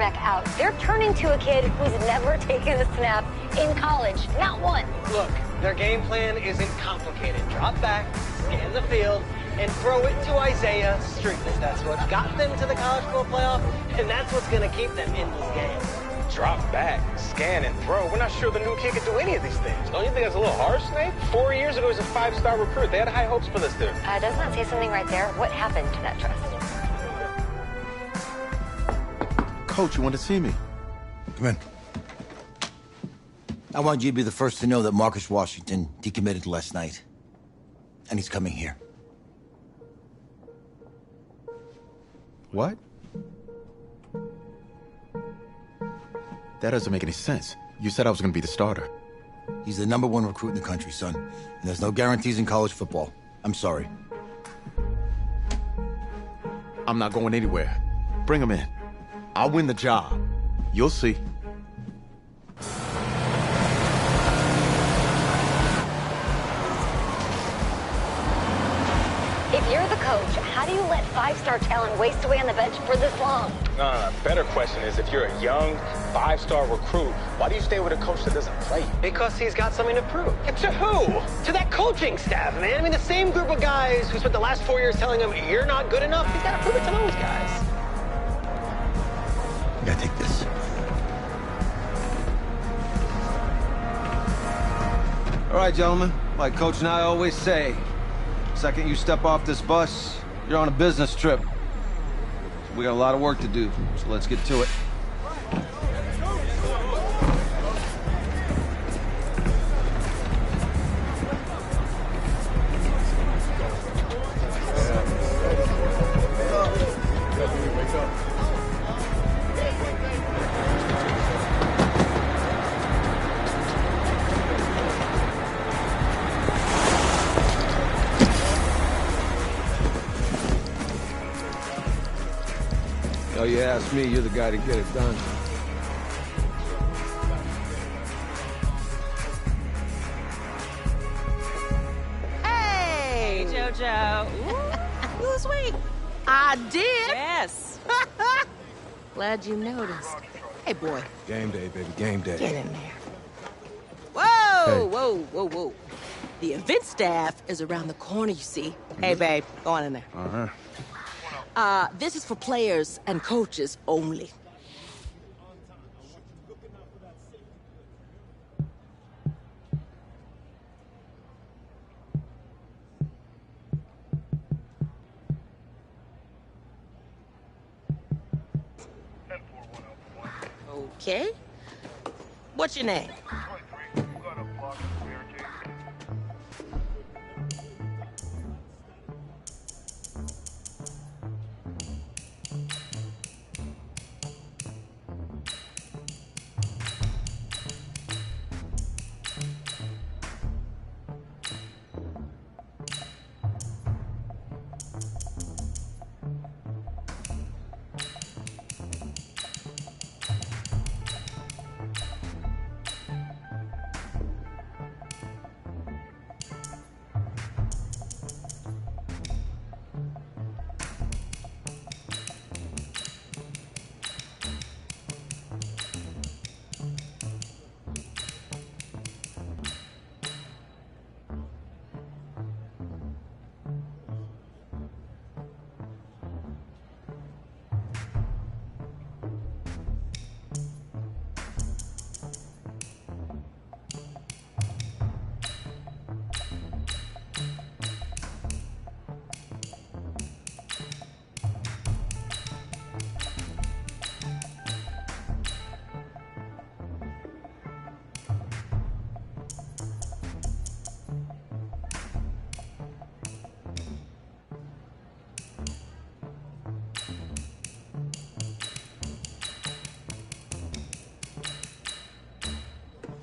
quarterback out. They're turning to a kid who's never taken a snap in college. Not one. Look, their game plan isn't complicated. Drop back, scan the field, and throw it to Isaiah Street. That's what got them to the college football playoff, and that's what's going to keep them in this game. Drop back, scan, and throw. We're not sure the new kid can do any of these things. Don't you think that's a little harsh, Nate? 4 years ago, he was a 5-star recruit. They had high hopes for this dude. Doesn't that say something right there? What happened to that trust? Coach, you want to see me? Come in. I want you to be the first to know that Marcus Washington decommitted last night. And he's coming here. What? That doesn't make any sense. You said I was going to be the starter. He's the #1 recruit in the country, son. And there's no guarantees in college football. I'm sorry. I'm not going anywhere. Bring him in. I'll win the job. You'll see. If you're the coach, how do you let 5-star talent waste away on the bench for this long? No. Better question is, if you're a young 5-star recruit, why do you stay with a coach that doesn't play? Because he's got something to prove. And to who? To that coaching staff, man. I mean, the same group of guys who spent the last 4 years telling him, you're not good enough. He's got to prove it to those guys. Yeah, take this. All right, gentlemen. Like Coach and I always say, second you step off this bus, you're on a business trip. We got a lot of work to do, so let's get to it. Oh, you ask me, you're the guy to get it done. Hey, JoJo. Ooh, you was weak. I did. Yes. Glad you noticed. Hey, boy. Game day, baby, game day. Get in there. Whoa, whoa. The event staff is around the corner, you see. Hey, babe, go on in there. Uh-huh. This is for players and coaches only. Okay. What's your name?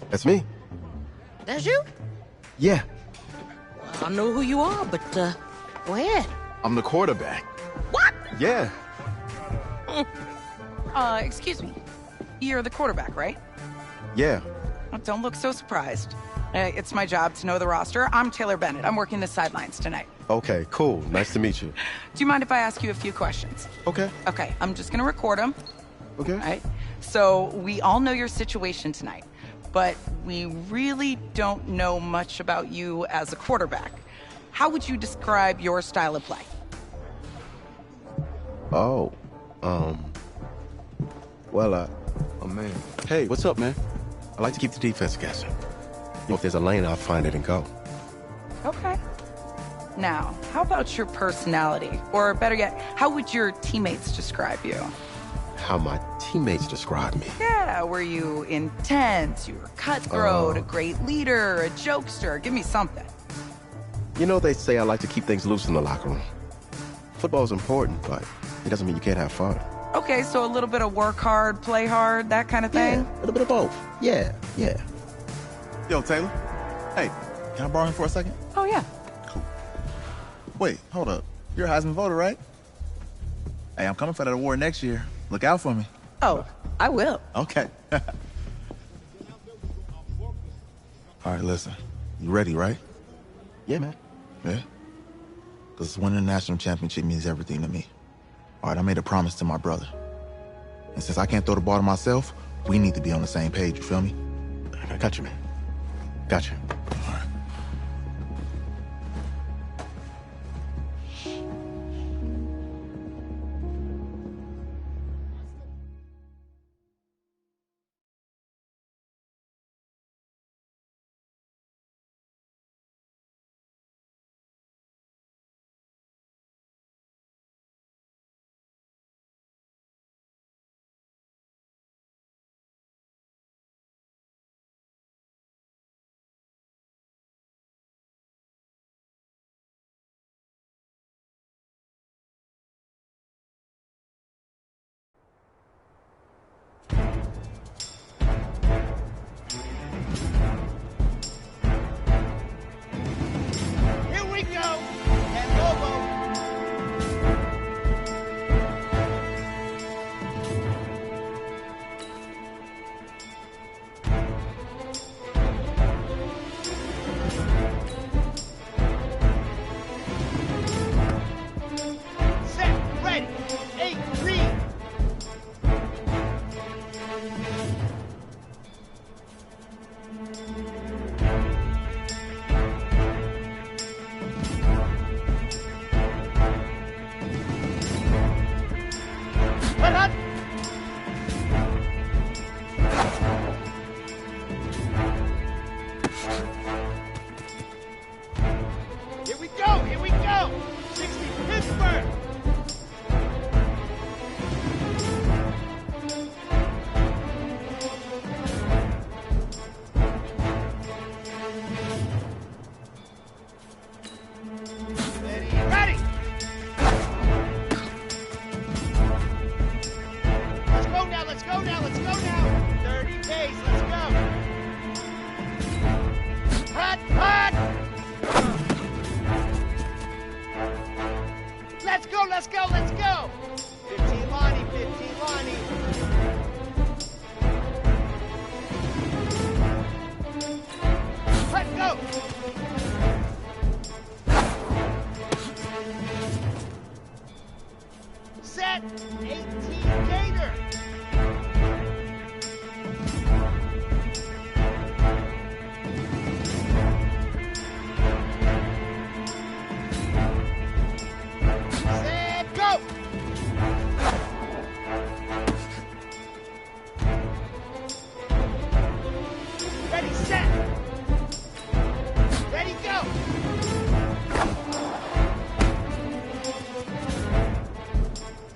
That's me. That's you? Yeah, Well, I don't know who you are, but, go ahead. I'm the quarterback. What? Yeah. Excuse me. You're the quarterback, right? Yeah. Well, don't look so surprised. It's my job to know the roster. I'm Taylor Bennett. I'm working the sidelines tonight. Okay, cool. Nice to meet you. Do you mind if I ask you a few questions? Okay. Okay, I'm just gonna record them. Okay. Right? So we all know your situation tonight, but we really don't know much about you as a quarterback. How would you describe your style of play? Oh, well, oh man. Hey, what's up, man? I like to keep the defense guessing. If there's a lane, I'll find it and go. Okay. Now, how about your personality? Or better yet, how would your teammates describe you? How my teammates describe me. Yeah, were you intense? You were cutthroat, a great leader, a jokester? Give me something. You know, they say I like to keep things loose in the locker room. Football's important, but it doesn't mean you can't have fun. Okay, so a little bit of work hard, play hard, that kind of thing? Yeah, a little bit of both. Yeah. Yo, Taylor. Hey, can I borrow him for a second? Oh, yeah. Cool. Wait, hold up. You're a Heisman voter, right? Hey, I'm coming for that award next year. Look out for me. Oh, I will. Okay. All right, listen. You ready, right? Yeah, man. Yeah? Because winning the national championship means everything to me. All right, I made a promise to my brother. And since I can't throw the ball to myself, we need to be on the same page, you feel me? I got you, man. Got you. All right. Here we go. And Lobo. Set, ready, 8, read. Hut, hut. Here we go, here we go. 60 Pittsburgh. Ready. Let's go now. 30 pace, let's go. Hut, hut. Let's go. 15 Lonnie. Let's go. Set, 18 Gator. Set, go. Ready, set. Ready, go.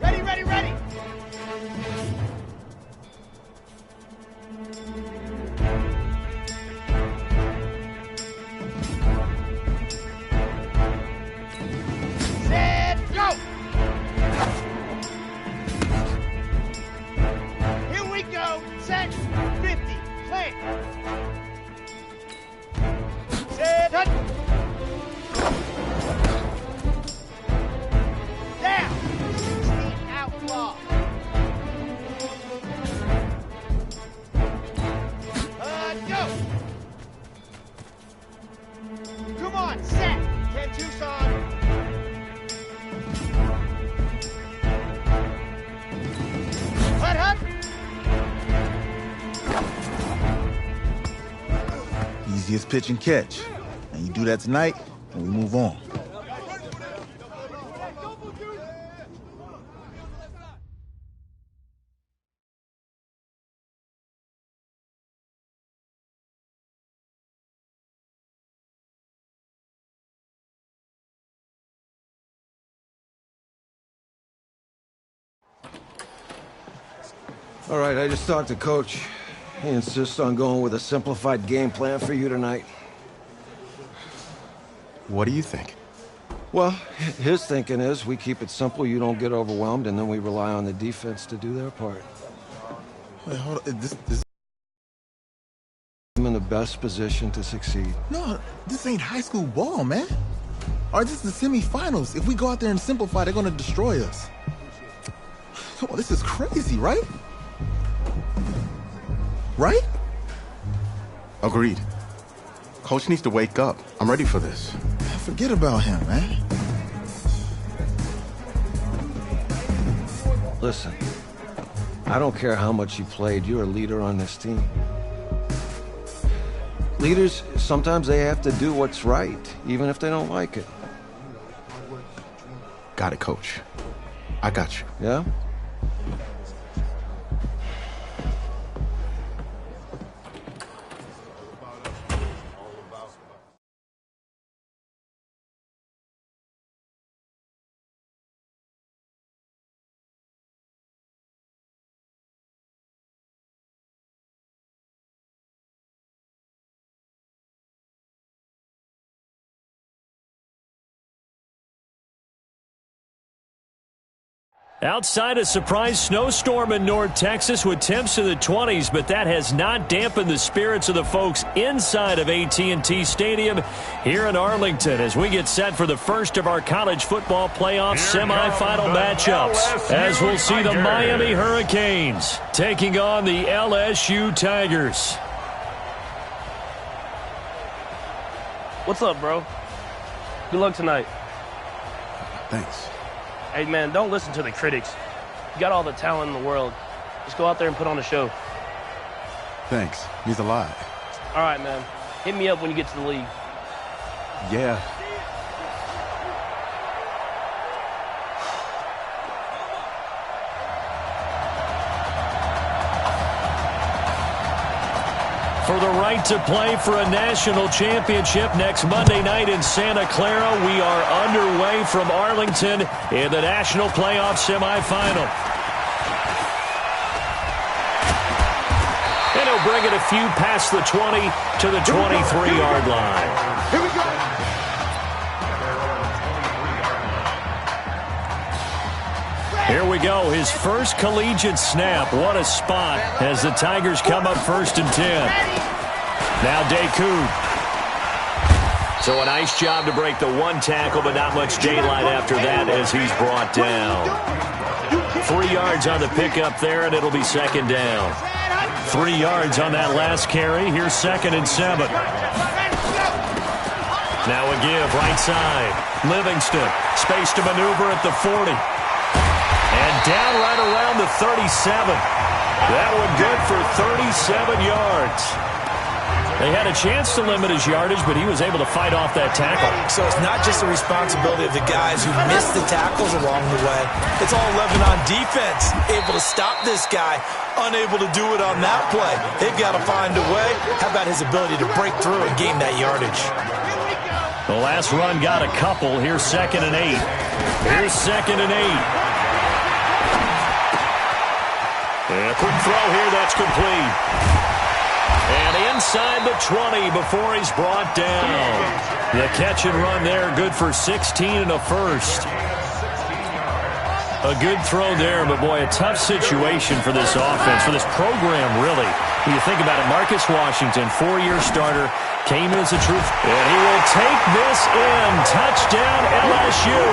Ready. Set, go. Here we go. Set, 50, plant. Set, hut. Down, 16 outlaw. Go. Come on, set. 10 Tucson. Hut, hut. Easiest pitch and catch. And you do that tonight, and we move on. All right, I just talked to Coach. He insists on going with a simplified game plan for you tonight. What do you think? Well, his thinking is we keep it simple, you don't get overwhelmed, and then we rely on the defense to do their part. Wait, hold on. This... I'm in the best position to succeed. No, this ain't high school ball, man. Or this is the semifinals. If we go out there and simplify, they're gonna destroy us. Come on, this is crazy, right? Right? Agreed. Coach needs to wake up. I'm ready for this. Forget about him, man. Listen, I don't care how much you played, you're a leader on this team. Leaders, sometimes they have to do what's right, even if they don't like it. Got it, Coach. I got you. Yeah? Outside a surprise snowstorm in North Texas with temps in the 20s, but that has not dampened the spirits of the folks inside of AT&T Stadium here in Arlington as we get set for the first of our college football playoff semifinal matchups, as we'll see the Miami Hurricanes taking on the LSU Tigers. What's up, bro? Good luck tonight. Thanks. Hey, man, don't listen to the critics. You got all the talent in the world. Just go out there and put on a show. Thanks. Means a lot. All right, man. Hit me up when you get to the league. Yeah. For the right to play for a national championship next Monday night in Santa Clara, we are underway from Arlington in the national playoff semifinal. And he'll bring it a few past the 20 to the 23-yard line. Here we go. Here we go, his first collegiate snap. What a spot as the Tigers come up 1st and 10. Now Deku. So a nice job to break the one tackle, but not much daylight after that as he's brought down. 3 yards on the pickup there, and it'll be 2nd down. 3 yards on that last carry. Here's 2nd and 7. Now a give, right side. Livingston, space to maneuver at the 40. And down right around the 37. That one good for 37 yards. They had a chance to limit his yardage, but he was able to fight off that tackle. So it's not just the responsibility of the guys who missed the tackles along the way. It's all 11 on defense, able to stop this guy, unable to do it on that play. They've got to find a way. How about his ability to break through and gain that yardage? The last run got a couple. Here's 2nd and 8. Here's 2nd and 8. And a quick throw here, that's complete. And inside the 20 before he's brought down. The catch and run there, good for 16 and a first. A good throw there, but boy, a tough situation for this offense, for this program, really. When you think about it, Marcus Washington, 4-year starter, came in as a truth. And he will take this in. Touchdown, LSU.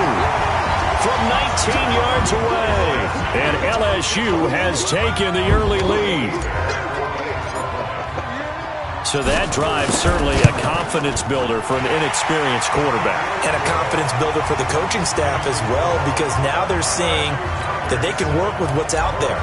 From 19 yards away. And LSU has taken the early lead. So that drive certainly a confidence builder for an inexperienced quarterback. And a confidence builder for the coaching staff as well, because now they're seeing that they can work with what's out there.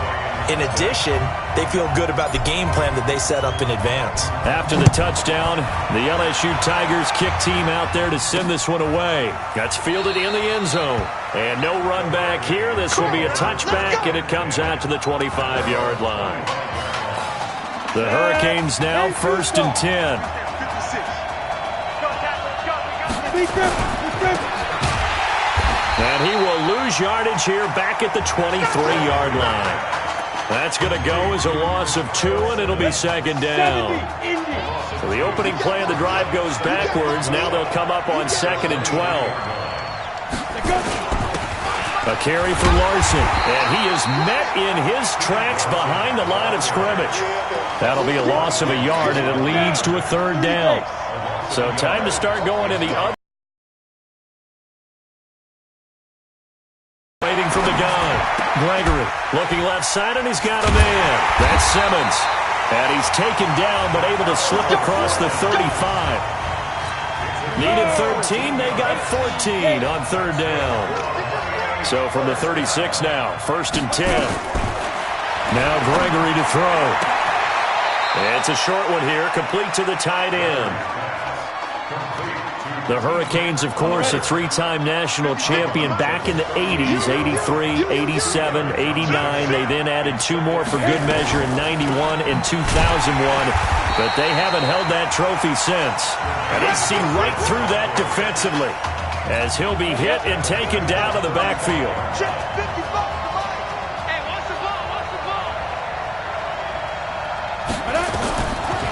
In addition, they feel good about the game plan that they set up in advance. After the touchdown, the LSU Tigers kick team out there to send this one away. That's fielded in the end zone. And no run back here. This will be a touchback, and it comes out to the 25-yard line. The Hurricanes now 1st and 10. And he will lose yardage here back at the 23-yard line. That's going to go as a loss of 2, and it'll be 2nd down. So the opening play of the drive goes backwards. Now they'll come up on 2nd and 12. A carry for Larson, and he is met in his tracks behind the line of scrimmage. That'll be a loss of a yard, and it leads to a 3rd down. So time to start going in the other. Waiting for the gun. Gregory looking left side, and he's got a man. That's Simmons. And he's taken down, but able to slip across the 35. Needed 13. They got 14 on 3rd down. So from the 36 now, 1st and 10. Now Gregory to throw. It's a short one here, complete to the tight end. The Hurricanes, of course, a 3-time national champion back in the 80s, 83, 87, 89. They then added 2 more for good measure in 91 and 2001. But they haven't held that trophy since. And they see right through that defensively as he'll be hit and taken down to the backfield.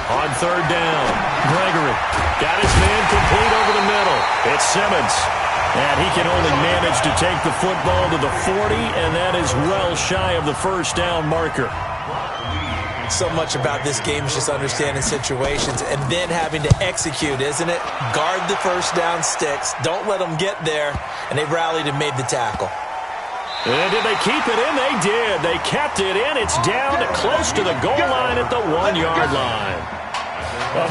On 3rd down, Gregory got his man complete over the middle. It's Simmons. And he can only manage to take the football to the 40, and that is well shy of the 1st down marker. So much about this game is just understanding situations and then having to execute, isn't it? Guard the 1st down sticks. Don't let them get there. And they rallied and made the tackle. And did they keep it in? They did. They kept it in. It's down close to the goal line at the 1-yard line.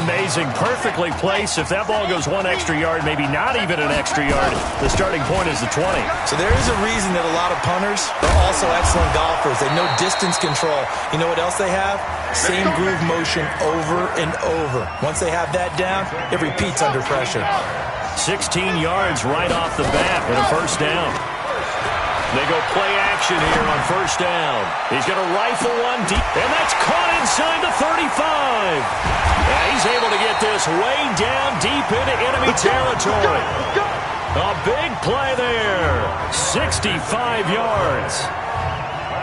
Amazing. Perfectly placed. If that ball goes 1 extra yard, maybe not even an extra yard, the starting point is the 20. So there is a reason that a lot of punters are also excellent golfers. They know distance control. You know what else they have? Same groove motion over and over. Once they have that down, it repeats under pressure. 16 yards right off the bat with a 1st down. They go play action here on 1st down. He's going to rifle one deep, and that's caught inside the 35. And he's able to get this way down deep into enemy territory. A big play there. 65 yards.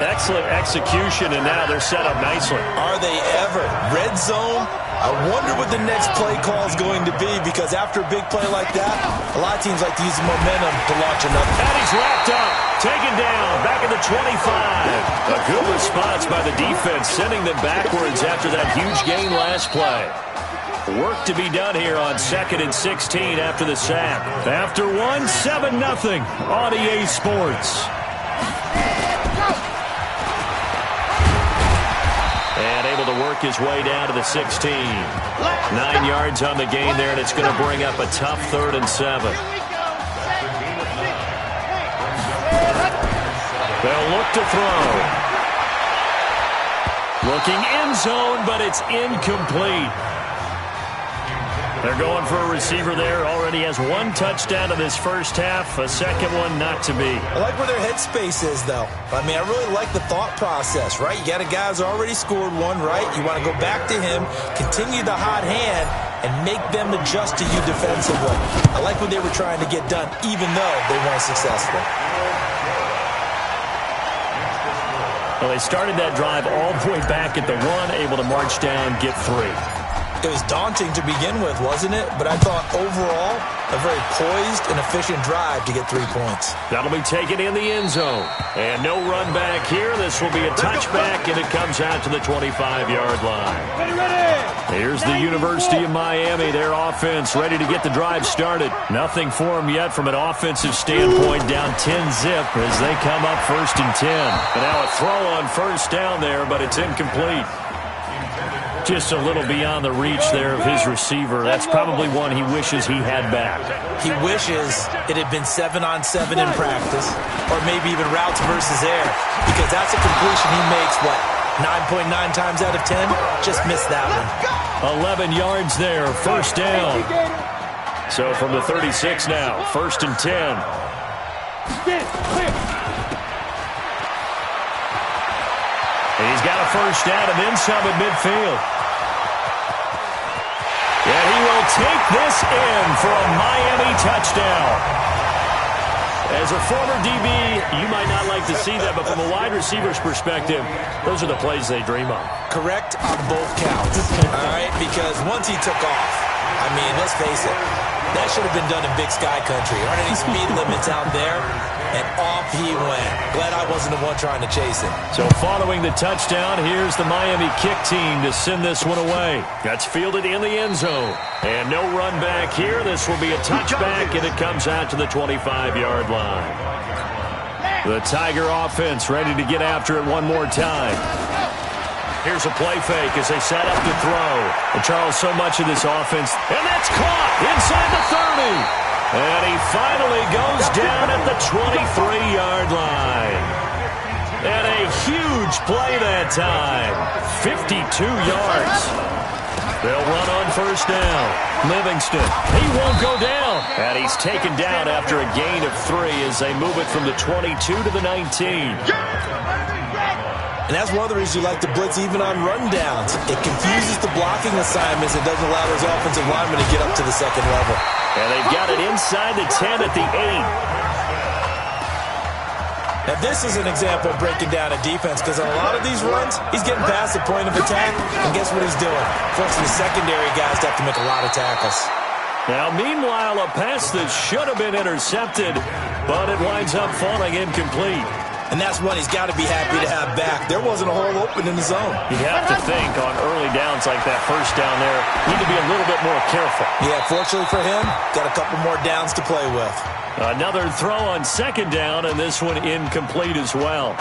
Excellent execution, and now they're set up nicely. Are they ever? Red zone? I wonder what the next play call is going to be, because after a big play like that, a lot of teams like to use the momentum to launch another. And he's wrapped up, taken down, back at the 25. A good response by the defense, sending them backwards after that huge gain last play. Work to be done here on 2nd and 16 after the sack. After 7-0 on EA Sports. And able to work his way down to the 16. 9 yards on the gain there, and it's going to bring up a tough 3rd and 7. They'll look to throw. Looking end zone, but it's incomplete. They're going for a receiver there. Already has 1 touchdown in this 1st half. A second one not to be. I like where their headspace is, though. I mean, I really like the thought process, right? You got a guy who's already scored 1, right? You want to go back to him, continue the hot hand, and make them adjust to you defensively. I like what they were trying to get done, even though they weren't successful. Well, they started that drive all the way back at the 1, able to march down, get 3. It was daunting to begin with, wasn't it? But I thought overall, a very poised and efficient drive to get 3 points. That'll be taken in the end zone. And no run back here. This will be a touchback, and it comes out to the 25-yard line. Here's the University of Miami, their offense ready to get the drive started. Nothing for them yet from an offensive standpoint, down 10-zip as they come up 1st and 10. But now a throw on 1st down there, but it's incomplete. Just a little beyond the reach there of his receiver. That's probably one he wishes he had back. He wishes it had been 7-on-7 in practice, or maybe even routes versus air, because that's a completion he makes, 9.9 times out of 10, just missed that one. 11 yards there, first down. So from the 36 now, 1st and 10. And he's got a first down and then some at midfield. And he will take this in for a Miami touchdown. As a former DB, you might not like to see that, but from a wide receiver's perspective, those are the plays they dream of. Correct on both counts, all right? Because once he took off, I mean, let's face it, that should have been done in Big Sky Country. Aren't any speed limits out there? And off he went. Glad I wasn't the one trying to chase him. So following the touchdown, here's the Miami kick team to send this one away. That's fielded in the end zone. And no run back here. This will be a touchback, and it comes out to the 25-yard line. The Tiger offense ready to get after it one more time. Here's a play fake as they set up to throw. And Charles, so much of this offense, and that's caught inside the 30. And he finally goes down at the 23-yard line. And a huge play that time. 52 yards. They'll run on first down. Livingston, he won't go down. And he's taken down after a gain of 3 as they move it from the 22 to the 19. And that's one of the reasons you like to blitz even on rundowns. It confuses the blocking assignments. It doesn't allow those offensive linemen to get up to the second level. And they've got it inside the 10 at the 8. Now, this is an example of breaking down a defense because on a lot of these runs, he's getting past the point of attack, and guess what he's doing? Forcing the secondary guys to have to make a lot of tackles. Now, meanwhile, a pass that should have been intercepted, but it winds up falling incomplete. And that's one he's got to be happy to have back. There wasn't a hole open in the zone. You have to think on early downs like that first down there, you need to be a little bit more careful. Yeah, fortunately for him, got a couple more downs to play with. Another throw on second down, and this one incomplete as well.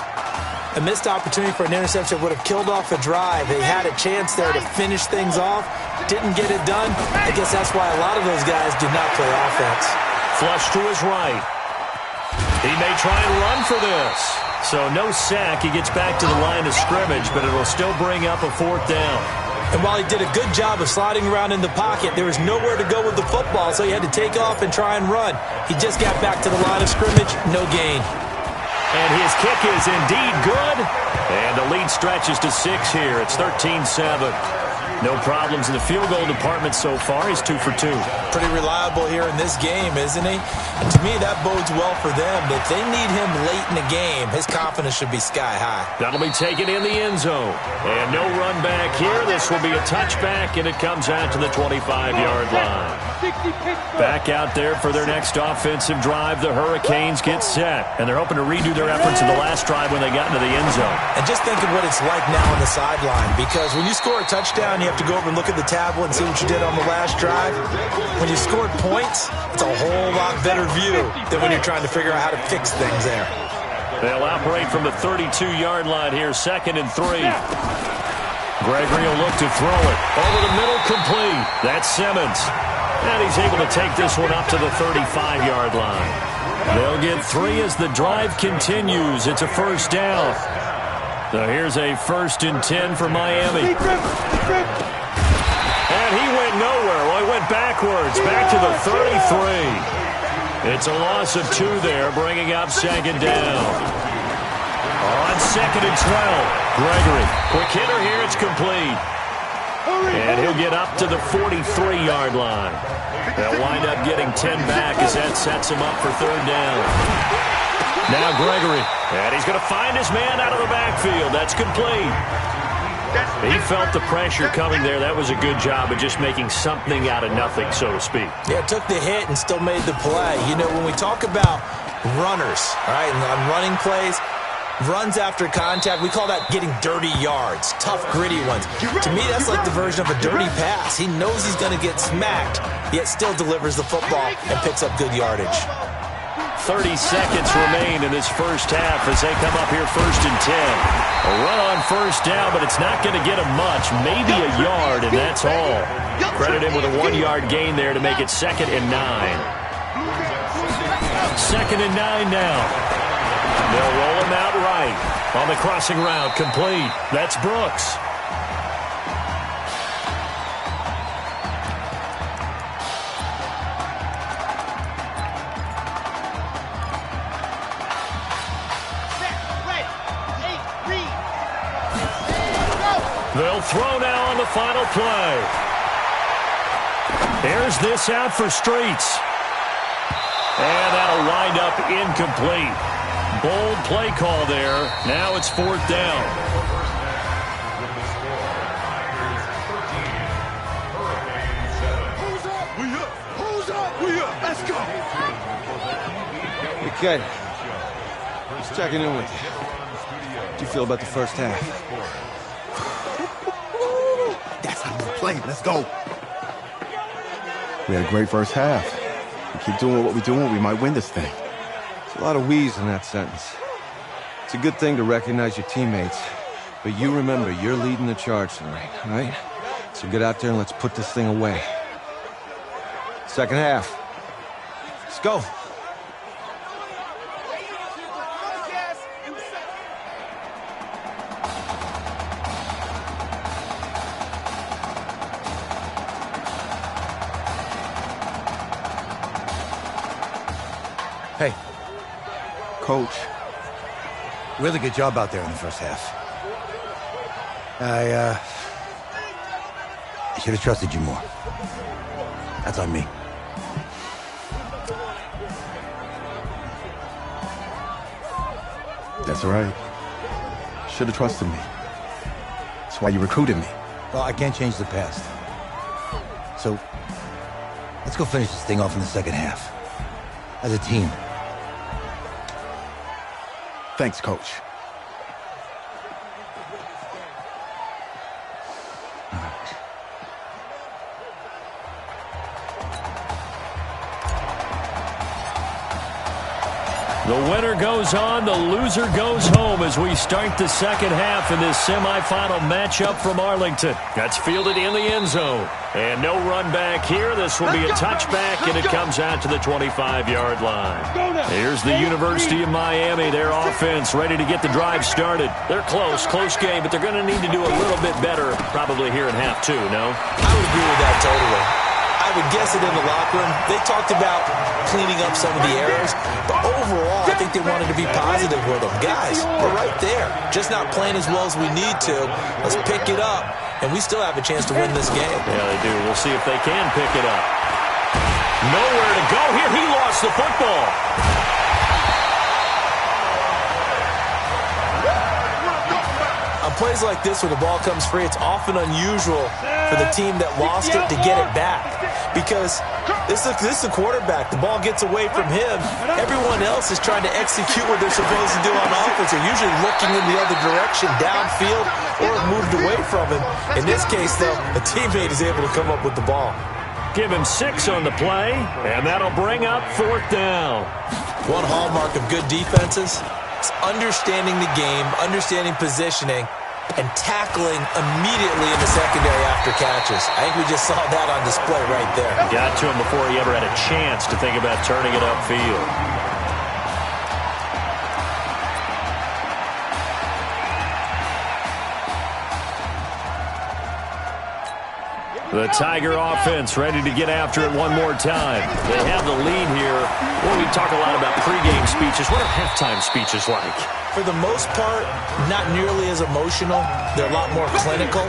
A missed opportunity for an interception would have killed off a drive. They had a chance there to finish things off, didn't get it done. I guess that's why a lot of those guys did not play offense. Flush to his right. He may try and run for this. So no sack. He gets back to the line of scrimmage, but it'll still bring up a 4th down. And while he did a good job of sliding around in the pocket, there was nowhere to go with the football, so he had to take off and try and run. He just got back to the line of scrimmage, no gain. And his kick is indeed good. And the lead stretches to 6 here. It's 13-7. No problems in the field goal department so far. He's 2 for 2. Pretty reliable here in this game, isn't he? And to me, that bodes well for them. If they need him late in the game, his confidence should be sky high. That'll be taken in the end zone. And no run back here. This will be a touchback, and it comes out to the 25-yard line. Back out there for their next offensive drive. The Hurricanes get set. And they're hoping to redo their efforts in the last drive when they got into the end zone. And just think of what it's like now on the sideline. Because when you score a touchdown, you have to go over and look at the tablet and see what you did on the last drive. When you scored points, it's a whole lot better view than when you're trying to figure out how to fix things there. They'll operate from the 32-yard line here, 2nd and 3. Gregory will look to throw it. Over the middle, complete. That's Simmons. And he's able to take this one up to the 35-yard line. They'll get 3 as the drive continues. It's a first down. So here's a 1st and 10 for Miami. And he went nowhere. Well, he went backwards, back to the 33. It's a loss of 2 there, bringing up 2nd down. On 2nd and 12, Gregory. Quick hitter here, it's complete. And he'll get up to the 43-yard line. They'll wind up getting 10 back as that sets him up for 3rd down. Now Gregory, and he's going to find his man out of the backfield. That's complete. He felt the pressure coming there. That was a good job of just making something out of nothing, so to speak. Yeah, took the hit and still made the play. You know, when we talk about runners, all right, and on running plays, runs after contact, we call that getting dirty yards, tough, gritty ones. To me, that's like the version of a dirty pass. He knows he's going to get smacked, yet still delivers the football and picks up good yardage. 30 seconds remain in this first half as they come up here 1st and 10. A run on first down, but it's not going to get him much. Maybe a yard, and that's all. Credit him with a 1-yard gain there to make it 2nd and 9. 2nd and 9 now. They'll roll him out right. On the crossing route, complete. That's Brooks. They'll throw now on the final play. There's this out for Streets. And that'll wind up incomplete. Bold play call there. Now it's 4th down. Who's up? We up. Let's go. Hey, kid. Just checking in with you. How do you feel about the first half? That's how you play. Let's go. We had a great first half. We keep doing what we're doing, we might win this thing. There's a lot of we's in that sentence. It's a good thing to recognize your teammates, but you remember, you're leading the charge tonight, all right? So get out there and let's put this thing away. Second half. Let's go. Hey. Coach. Really good job out there in the first half. I should have trusted you more. That's on me. That's right. Should have trusted me. That's why you recruited me. Well, I can't change the past. So, let's go finish this thing off in the second half. As a team. Thanks, Coach. The winner goes on, the loser goes home as we start the second half in this semifinal matchup from Arlington. That's fielded in the end zone. And no run back here. This will be a touchback, and it comes out to the 25-yard line. Here's the University of Miami, their offense ready to get the drive started. They're close game, but they're going to need to do a little bit better probably here in half 2, no? I would agree with that totally. I would guess it in the locker room. They talked about cleaning up some of the errors, but overall, I think they wanted to be positive with them. Guys, we're right there. Just not playing as well as we need to. Let's pick it up, and we still have a chance to win this game. Yeah, they do. We'll see if they can pick it up. Nowhere to go here. He lost the football. On plays like this where the ball comes free, it's often unusual for the team that lost it to get it back. Because this is a quarterback. The ball gets away from him. Everyone else is trying to execute what they're supposed to do on offense. They're usually looking in the other direction, downfield, or moved away from him. In this case, though, a teammate is able to come up with the ball. Give him 6 on the play, and that'll bring up 4th down. One hallmark of good defenses is understanding the game, understanding positioning, and tackling immediately in the secondary after catches. I think we just saw that on display right there. Got to him before he ever had a chance to think about turning it upfield. The Tiger offense ready to get after it one more time. They have the lead here. Well, we talk a lot about pregame speeches. What are halftime speeches like? For the most part, not nearly as emotional. They're a lot more clinical.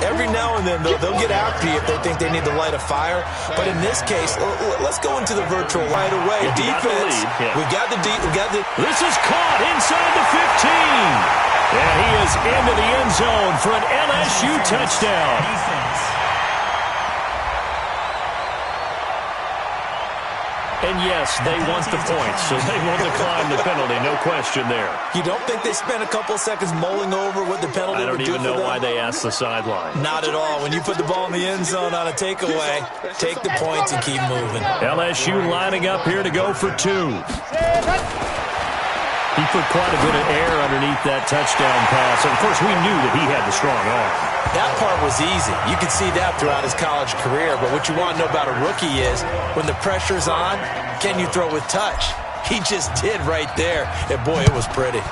Every now and then, though, they'll get after you if they think they need to light a fire. But in this case, let's go into the virtual right away. Defense. We got the. This is caught inside the 15. And he is into the end zone for an LSU touchdown. And yes, they want the points, so they will decline the penalty. No question there. You don't think they spent a couple seconds mulling over what the penalty would do for them? I don't even know why they asked the sideline. Not at all. When you put the ball in the end zone on a takeaway, take the points and keep moving. LSU lining up here to go for 2. He put quite a bit of air underneath that touchdown pass. And, of course, we knew that he had the strong arm. That part was easy. You could see that throughout his college career. But what you want to know about a rookie is when the pressure's on, can you throw with touch? He just did right there. And, boy, it was pretty.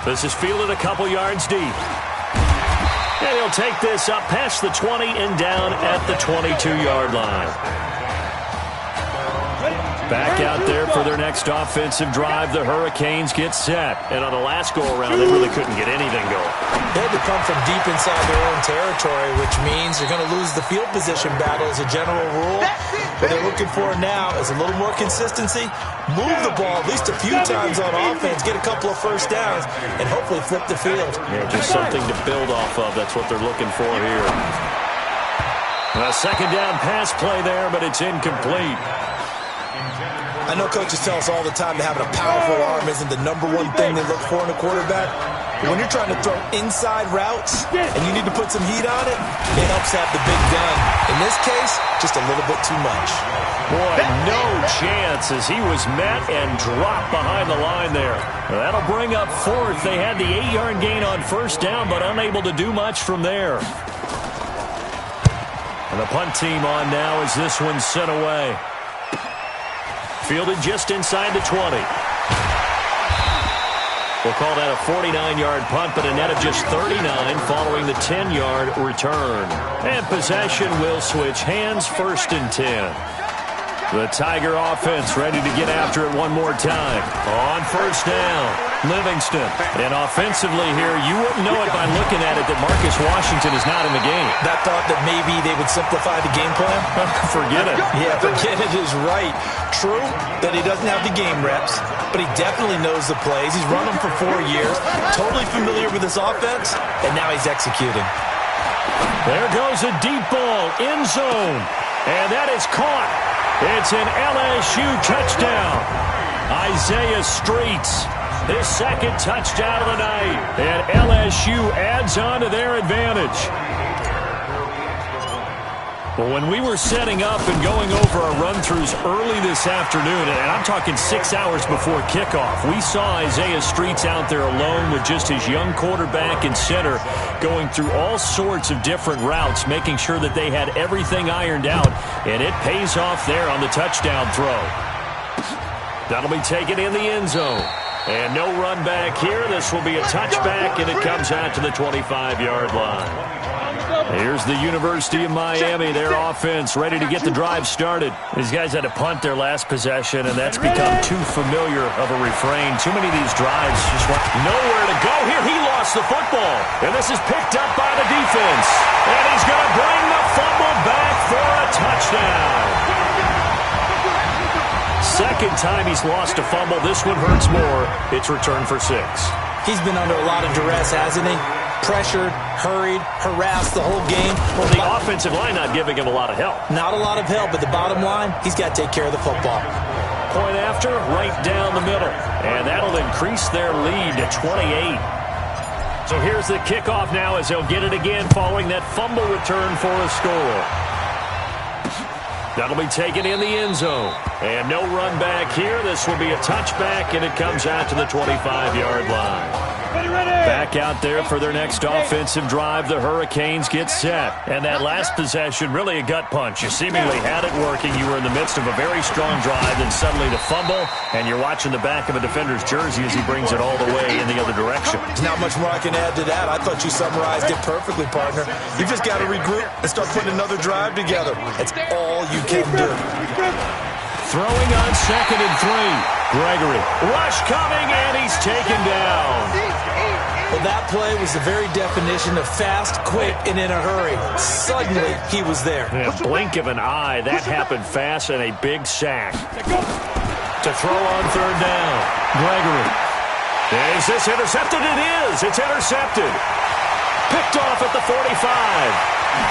This is fielded a couple yards deep. And he'll take this up past the 20 and down at the 22-yard line. Back out there for their next offensive drive. The Hurricanes get set. And on the last go-around, they really couldn't get anything going. They had to come from deep inside their own territory, which means they're going to lose the field position battle as a general rule. What they're looking for now is a little more consistency, move the ball at least a few times on offense, get a couple of first downs, and hopefully flip the field. Yeah, just something to build off of. That's what they're looking for here. A second down pass play there, but it's incomplete. I know coaches tell us all the time that having a powerful arm isn't the number one thing they look for in a quarterback. But when you're trying to throw inside routes and you need to put some heat on it, it helps have the big gun. In this case, just a little bit too much. Boy, no chance as he was met and dropped behind the line there. That'll bring up fourth. They had the 8-yard gain on first down, but unable to do much from there. And the punt team on now as this one's sent away. Fielded just inside the 20. We'll call that a 49-yard punt, but a net of just 39 following the 10-yard return. And possession will switch hands, 1st and 10. The Tiger offense ready to get after it one more time. On first down, Livingston. And offensively here, you wouldn't know it by looking at it that Marcus Washington is not in the game. That thought that maybe they would simplify the game plan? Forget it. Yeah, forget it is right. True that he doesn't have the game reps, but he definitely knows the plays. He's run them for 4 years, totally familiar with this offense, and now he's executing. There goes a deep ball, end zone, and that is caught. It's an LSU touchdown. Isaiah Streets, his second touchdown of the night, and LSU adds on to their advantage. Well, when we were setting up and going over our run-throughs early this afternoon, and I'm talking 6 hours before kickoff, we saw Isaiah Streets out there alone with just his young quarterback and center going through all sorts of different routes, making sure that they had everything ironed out, and it pays off there on the touchdown throw. That'll be taken in the end zone. And no run back here. This will be a touchback, and it comes out to the 25-yard line. Here's the University of Miami, their offense, ready to get the drive started. These guys had to punt their last possession, and that's become too familiar of a refrain. Too many of these drives just went nowhere to go. Here, he lost the football, and this is picked up by the defense. And he's going to bring the fumble back for a touchdown. Second time he's lost a fumble. This one hurts more. It's returned for 6. He's been under a lot of duress, hasn't he? Pressured, hurried, harassed the whole game. Well, the offensive line not giving him a lot of help. Not a lot of help, but the bottom line, he's got to take care of the football. Point after, right down the middle. And that'll increase their lead to 28. So here's the kickoff now as they'll get it again following that fumble return for a score. That'll be taken in the end zone. And no run back here. This will be a touchback, and it comes out to the 25-yard line. Back out there for their next offensive drive. The Hurricanes get set. And that last possession, really a gut punch. You seemingly had it working. You were in the midst of a very strong drive, then suddenly the fumble, and you're watching the back of a defender's jersey as he brings it all the way in the other direction. There's not much more I can add to that. I thought you summarized it perfectly, partner. You've just got to regroup and start putting another drive together. That's all you can do. Throwing on 2nd and 3. Gregory. Rush coming, and he's taken down. Well, that play was the very definition of fast, quick, and in a hurry. Suddenly, he was there. In a blink of an eye, that happened fast, and a big sack. To throw on 3rd down. Gregory. Is this intercepted? It is. It's intercepted. Picked off at the 45.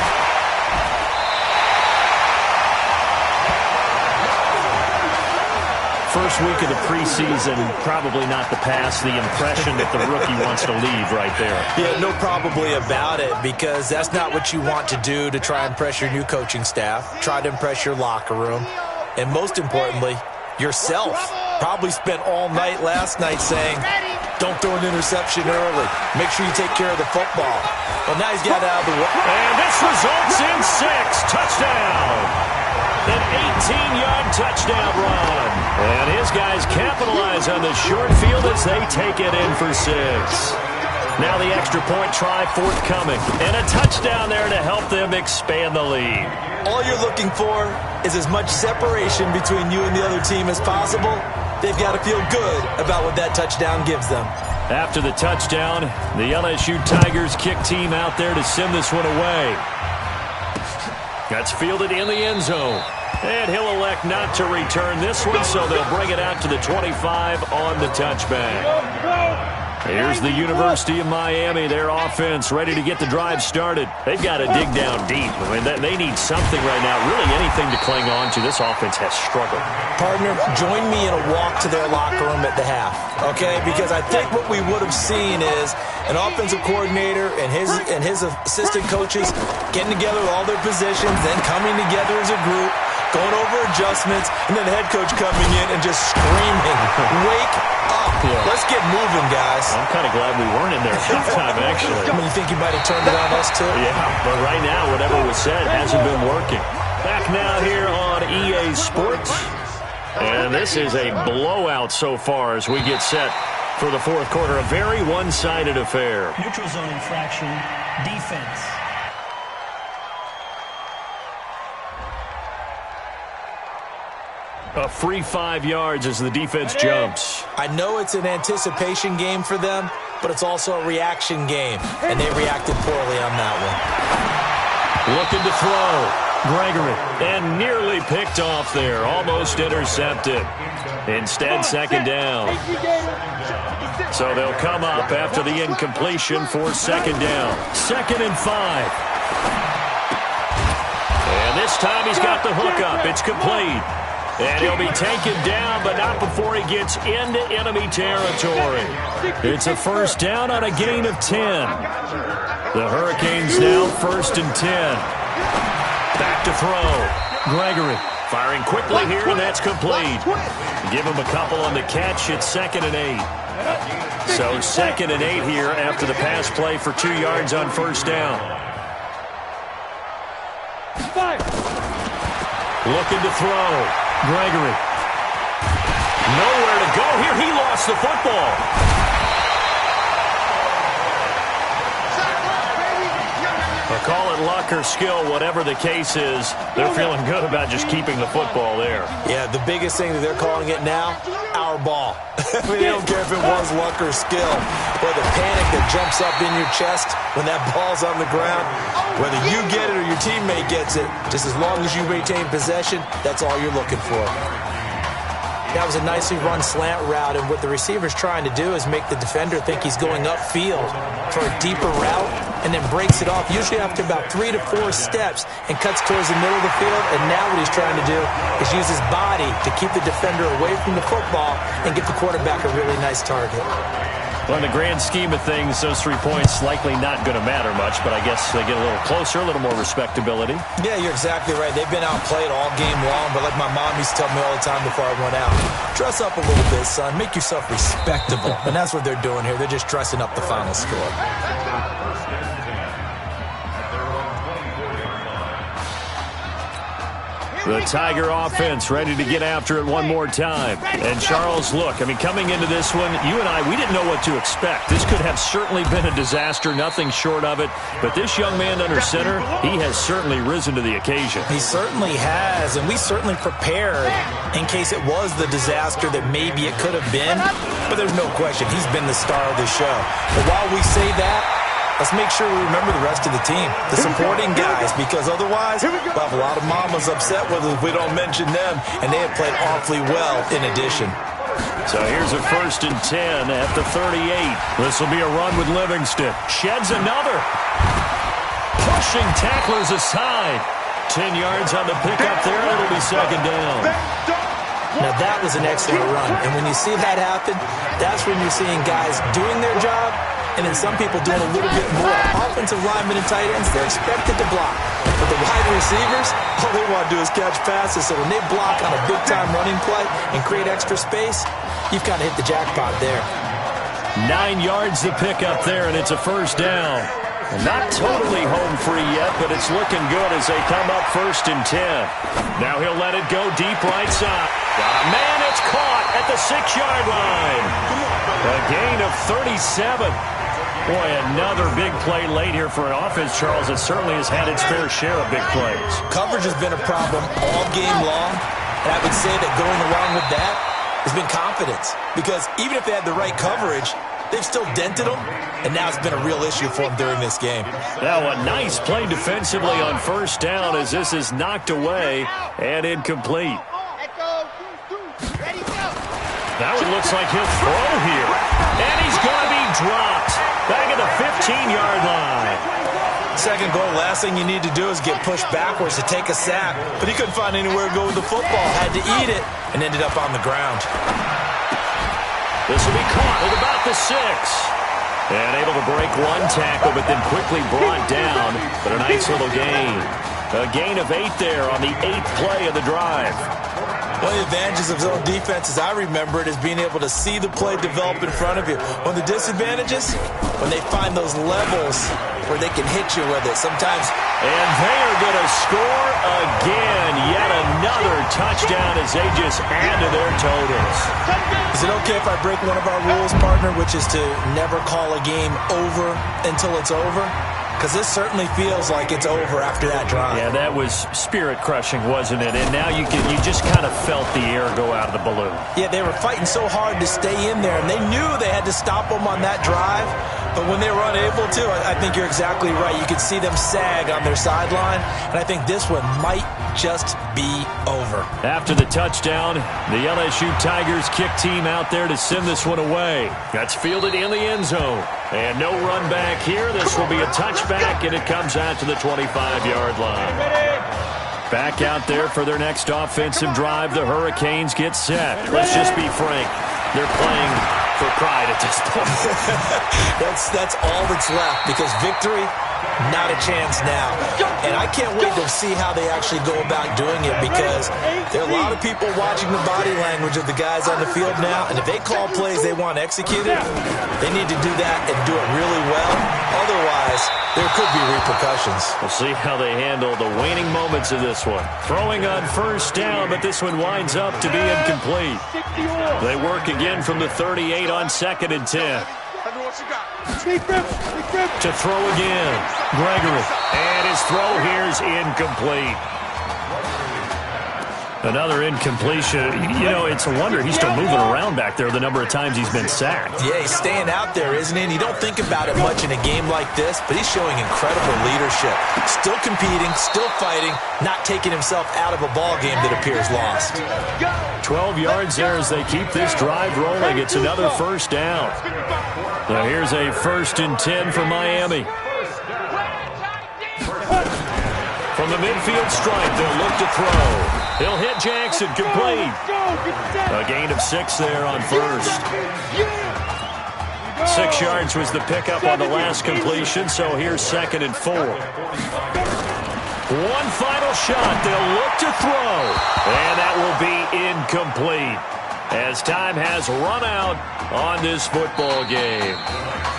First week of the preseason, probably not the pass, the impression that the rookie wants to leave right there. Yeah, no probably about it, because that's not what you want to do to try and impress your new coaching staff, try to impress your locker room, and most importantly, yourself. Probably spent all night last night saying, don't throw an interception early. Make sure you take care of the football. Well, now he's got out of the way. And this results in 6. Touchdown. An 18-yard touchdown run. And his guys capitalize on the short field as they take it in for 6. Now the extra point try forthcoming. And a touchdown there to help them expand the lead. All you're looking for is as much separation between you and the other team as possible. They've got to feel good about what that touchdown gives them. After the touchdown, the LSU Tigers kick team out there to send this one away. That's fielded in the end zone. And he'll elect not to return this one, so they'll bring it out to the 25 on the touchback. Here's the University of Miami, their offense ready to get the drive started. They've got to dig down deep. I mean, they need something right now, really anything to cling on to. This offense has struggled. Partner, join me in a walk to their locker room at the half, okay? Because I think what we would have seen is an offensive coordinator and his assistant coaches getting together with all their positions, then coming together as a group, going over adjustments, and then the head coach coming in and just screaming, wake up. Yeah. Let's get moving, guys. I'm kind of glad we weren't in there at halftime, actually. I mean, you think he might have turned it on us, too? Yeah, but right now, whatever was said hasn't been working. Back now here on EA Sports. And this is a blowout so far as we get set for the fourth quarter. A very one-sided affair. Neutral zone infraction, defense. A free 5 yards as the defense jumps. I know it's an anticipation game for them, but it's also a reaction game, and they reacted poorly on that one. Looking to throw. Gregory, and nearly picked off there. Almost intercepted. Instead, second down. So they'll come up after the incompletion for second down. 2nd and 5. And this time he's got the hook up. It's complete. And he'll be taken down, but not before he gets into enemy territory. It's a first down on a gain of 10. The Hurricanes now 1st and 10. Back to throw. Gregory firing quickly here, and that's complete. Give him a couple on the catch. It's 2nd and 8. So 2nd and 8 here after the pass play for 2 yards on first down. Looking to throw. Gregory. Nowhere to go here. He lost the football. Call it luck or skill, whatever the case is, they're feeling good about just keeping the football there. Yeah, the biggest thing that they're calling it now, our ball. I mean, they don't care if it was luck or skill, or the panic that jumps up in your chest when that ball's on the ground. Whether you get it or your teammate gets it, just as long as you retain possession, that's all you're looking for. That was a nicely run slant route, and what the receiver's trying to do is make the defender think he's going upfield for a deeper route, and then breaks it off, usually after about 3 to 4 steps, and cuts towards the middle of the field. And now what he's trying to do is use his body to keep the defender away from the football and give the quarterback a really nice target. Well, in the grand scheme of things, those 3 points likely not going to matter much, but I guess they get a little closer, a little more respectability. Yeah, you're exactly right. They've been outplayed all game long, but like my mom used to tell me all the time before I went out, dress up a little bit, son. Make yourself respectable. And that's what they're doing here. They're just dressing up the final score. The Tiger offense ready to get after it one more time. And Charles, look, I mean, coming into this one, you and I, we didn't know what to expect. This could have certainly been a disaster, nothing short of it. But this young man under center, he has certainly risen to the occasion. He certainly has, and we certainly prepared in case it was the disaster that maybe it could have been. But there's no question, he's been the star of the show. But while we say that, let's make sure we remember the rest of the team, the supporting guys, because otherwise we'll have a lot of mamas upset with us if we don't mention them, and they have played awfully well in addition. So here's a 1st and 10 at the 38. This will be a run with Livingston. Sheds another. Pushing tacklers aside. 10 yards on the pickup there, and it'll be 2nd down. Now that was an excellent run, and when you see that happen, that's when you're seeing guys doing their job, and then some people doing a little bit more. Offensive linemen and tight ends, they're expected to block. But the wide receivers, all they want to do is catch passes. So when they block on a big-time running play and create extra space, you've kind of hit the jackpot there. 9 yards to pick up there, and it's a 1st down. Not totally home free yet, but it's looking good as they come up 1st and 10. Now he'll let it go deep right side. Got a man, it's caught at the 6-yard line. A gain of 37. Boy, another big play late here for an offense, Charles, that certainly has had its fair share of big plays. Coverage has been a problem all game long, and I would say that going along with that has been confidence. Because even if they had the right coverage, they've still dented them, and now it's been a real issue for them during this game. Now a nice play defensively on 1st down as this is knocked away and incomplete. That one looks like he'll throw here. And he's going to be dropped back at the 15-yard line. Second goal, last thing you need to do is get pushed backwards to take a sack. But he couldn't find anywhere to go with the football. Had to eat it and ended up on the ground. This will be caught at about the 6. And able to break one tackle, but then quickly brought down. But a nice little gain. A gain of 8 there on the 8th play of the drive. One of the advantages of zone defense, as I remember it, is being able to see the play develop in front of you. One of the disadvantages, when they find those levels where they can hit you with it. Sometimes. And they are going to score again. Yet another touchdown as they just add to their totals. Is it okay if I break one of our rules, partner, which is to never call a game over until it's over? Because this certainly feels like it's over after that drive. Yeah, that was spirit-crushing, wasn't it? And now you just kind of felt the air go out of the balloon. Yeah, they were fighting so hard to stay in there, and they knew they had to stop them on that drive. But when they were unable to, I think you're exactly right. You could see them sag on their sideline, and I think this one might just be over. After the touchdown, the LSU Tigers kick team out there to send this one away. That's fielded in the end zone. And no run back here. This will be a touchback, and it comes out to the 25-yard line. Back out there for their next offensive drive. The Hurricanes get set. Let's just be frank. They're playing for pride at this point. That's all that's left, because victory, not a chance now. And I can't wait to see how they actually go about doing it, because there are a lot of people watching the body language of the guys on the field now, and if they call plays they want executed, they need to do that and do it really well. Otherwise, there could be repercussions. We'll see how they handle the waning moments of this one. Throwing on 1st down, but this one winds up to be incomplete. They work again from the 38 on 2nd and 10. To throw again. Gregory. And his throw here is incomplete. Another incompletion. You know, it's a wonder he's still moving around back there the number of times he's been sacked. Yeah, he's staying out there, isn't he? And you don't think about it much in a game like this, but he's showing incredible leadership. Still competing, still fighting, not taking himself out of a ball game that appears lost. 12 yards there as they keep this drive rolling. It's another 1st down. Now here's a 1st and 10 for Miami. From the midfield stripe, they'll look to throw. He'll hit Jackson, complete. A gain of 6 there on 1st. 6 yards was the pickup on the last completion, so here's 2nd and 4. One final shot. They'll look to throw. And that will be incomplete, as time has run out on this football game.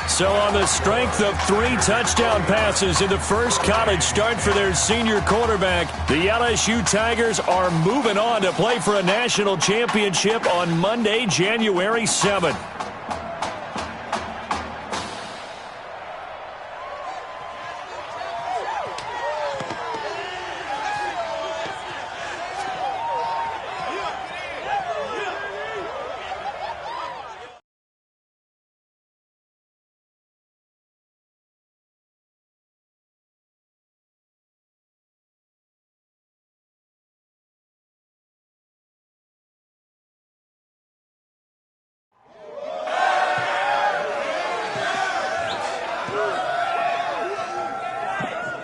So on the strength of 3 touchdown passes in the first college start for their senior quarterback, the LSU Tigers are moving on to play for a national championship on Monday, January 7th.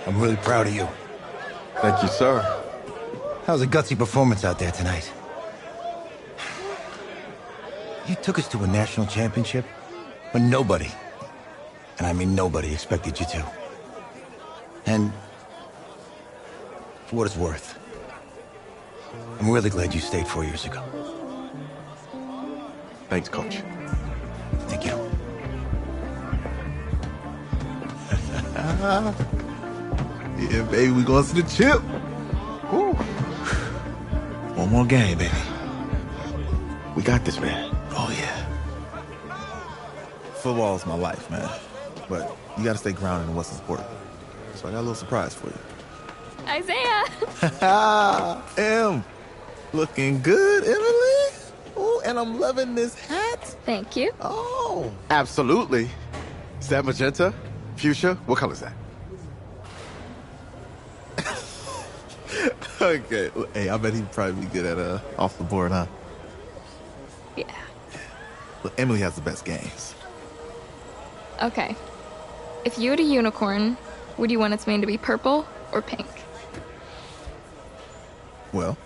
I'm really proud of you. Thank you, sir. That was a gutsy performance out there tonight. You took us to a national championship when nobody, and I mean nobody, expected you to. And for what it's worth, I'm really glad you stayed 4 years ago. Thanks, Coach. Thank you. Yeah, baby, we going to the chip. Woo. One more game, baby. We got this, man. Oh, yeah. Football is my life, man. But you got to stay grounded in what's important. So I got a little surprise for you. Isaiah! Looking good, Emily. Oh, and I'm loving this hat. Thank you. Oh. Absolutely. Is that magenta? Fuchsia? What color is that? Okay. Hey, I bet he'd probably be good at off the board, huh? Yeah. Look, Emily has the best games. Okay. If you had a unicorn, would you want its mane to be purple or pink? Well?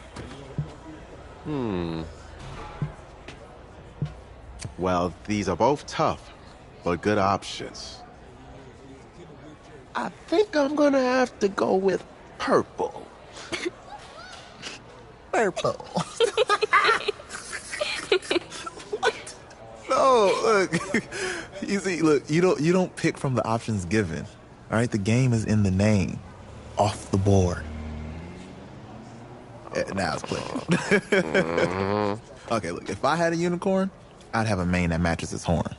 Well, these are both tough, but good options. I think I'm gonna have to go with purple. Purple. No, look. You see, look, you don't pick from the options given. All right, the game is in the name. Off the board. Now it's clicking. Okay, look, if I had a unicorn, I'd have a mane that matches its horn.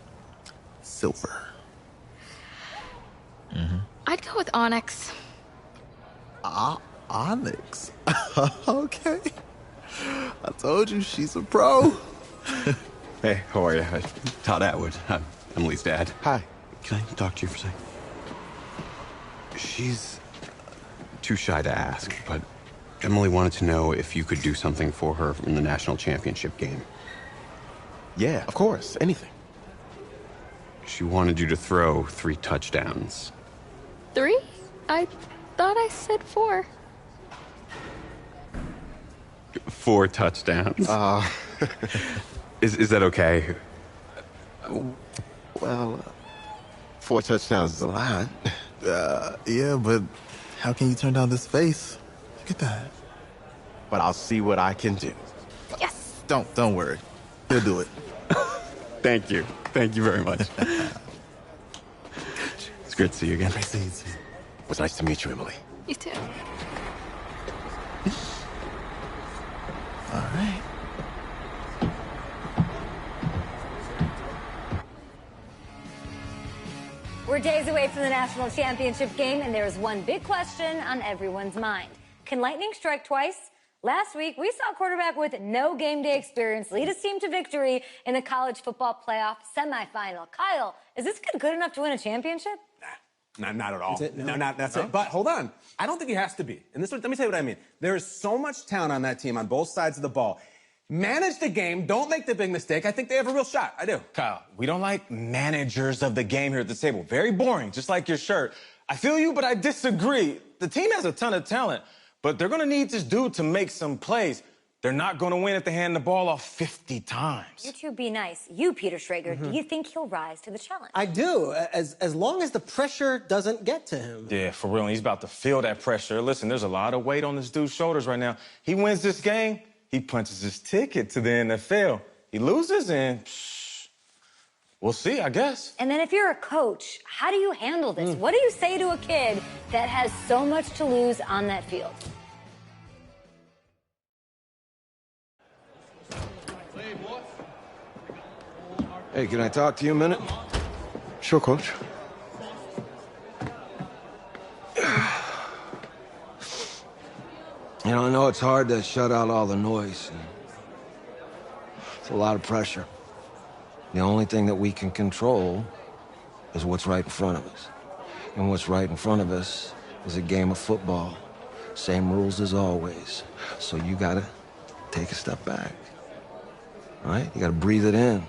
Silver. I'd go with onyx. Onyx. Okay. I told you she's a pro. Hey, how are you? Todd Atwood. I'm Emily's dad. Hi. Can I talk to you for a second? She's too shy to ask, but Emily wanted to know if you could do something for her in the national championship game. Yeah, of course. Anything. She wanted you to throw 3 touchdowns. 3? I thought I said 4. 4 touchdowns. Is that okay? Well, 4 touchdowns is a lot. Yeah, but how can you turn down this face? Look at that. But I'll see what I can do. Yes! Don't worry. He'll do it. Thank you. Thank you very much. It's great to see you again. Great to see you too. It was nice to meet you, Emily. You too. All right. We're days away from the national championship game, and there is one big question on everyone's mind. Can lightning strike twice? Last week, we saw a quarterback with no game day experience lead his team to victory in the college football playoff semifinal. Kyle, is this kid good enough to win a championship? Not at all. That's it? No? That's it. But hold on. I don't think he has to be. And let me tell you what I mean. There is so much talent on that team on both sides of the ball. Manage the game. Don't make the big mistake. I think they have a real shot. I do. Kyle, we don't like managers of the game here at the table. Very boring, just like your shirt. I feel you, but I disagree. The team has a ton of talent, but they're going to need this dude to make some plays. They're not going to win if they hand the ball off 50 times. You two be nice. You, Peter Schrager, do you think he'll rise to the challenge? I do, as long as the pressure doesn't get to him. Yeah, for real. He's about to feel that pressure. Listen, there's a lot of weight on this dude's shoulders right now. He wins this game, he punches his ticket to the NFL. He loses, and we'll see, I guess. And then if you're a coach, how do you handle this? What do you say to a kid that has so much to lose on that field? Hey, can I talk to you a minute? Sure, Coach. You know, I know it's hard to shut out all the noise. It's a lot of pressure. The only thing that we can control is what's right in front of us. And what's right in front of us is a game of football. Same rules as always. So you gotta take a step back. All right? You gotta breathe it in.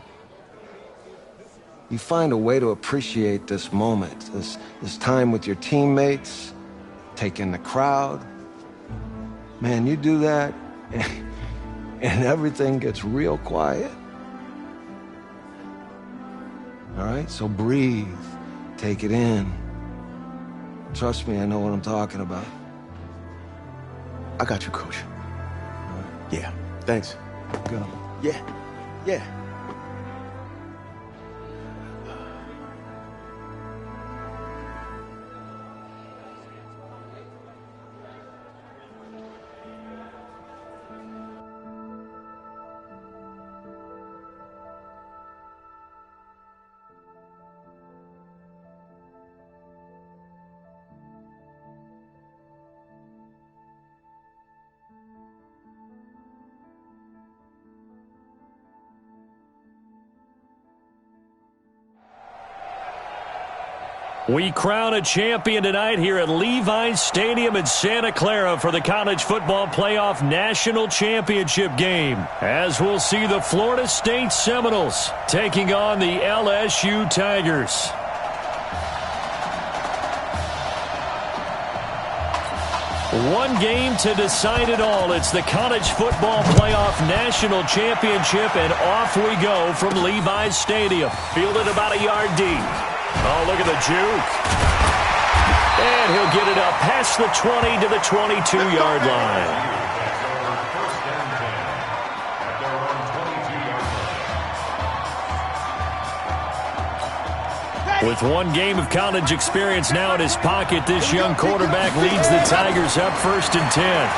You find a way to appreciate this moment, this time with your teammates, take in the crowd. Man, you do that, and everything gets real quiet. All right? So breathe. Take it in. Trust me, I know what I'm talking about. I got you, Coach. Yeah, thanks. Good. Yeah. We crown a champion tonight here at Levi's Stadium in Santa Clara for the College Football Playoff National Championship game, as we'll see the Florida State Seminoles taking on the LSU Tigers. One game to decide it all. It's the College Football Playoff National Championship, and off we go from Levi's Stadium. Fielded about a yard deep. Oh, look at the juke. And he'll get it up past the 20 to the 22-yard line. With one game of college experience now in his pocket, this young quarterback leads the Tigers up 1st and 10.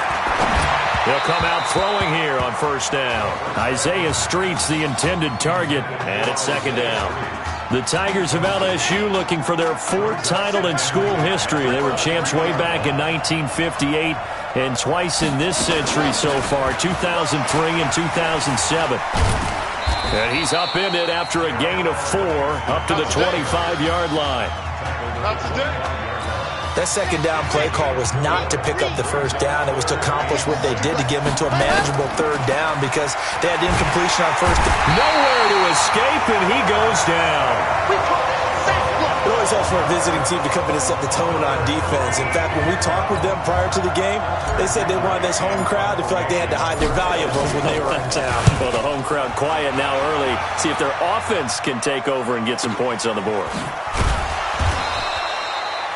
He'll come out throwing here on 1st down. Isaiah Street's the intended target, and it's 2nd down. The Tigers of LSU looking for their 4th title in school history. They were champs way back in 1958 and twice in this century so far, 2003 and 2007. And he's upended after a gain of 4 up to the 25-yard line. That 2nd down play call was not to pick up the 1st down. It was to accomplish what they did to get them into a manageable 3rd down because they had incompletion on 1st down. Nowhere to escape, and he goes down. It always helps for a visiting team to come in and set the tone on defense. In fact, when we talked with them prior to the game, they said they wanted this home crowd to feel like they had to hide their valuables when they were in town. Well, the home crowd quiet now early. See if their offense can take over and get some points on the board.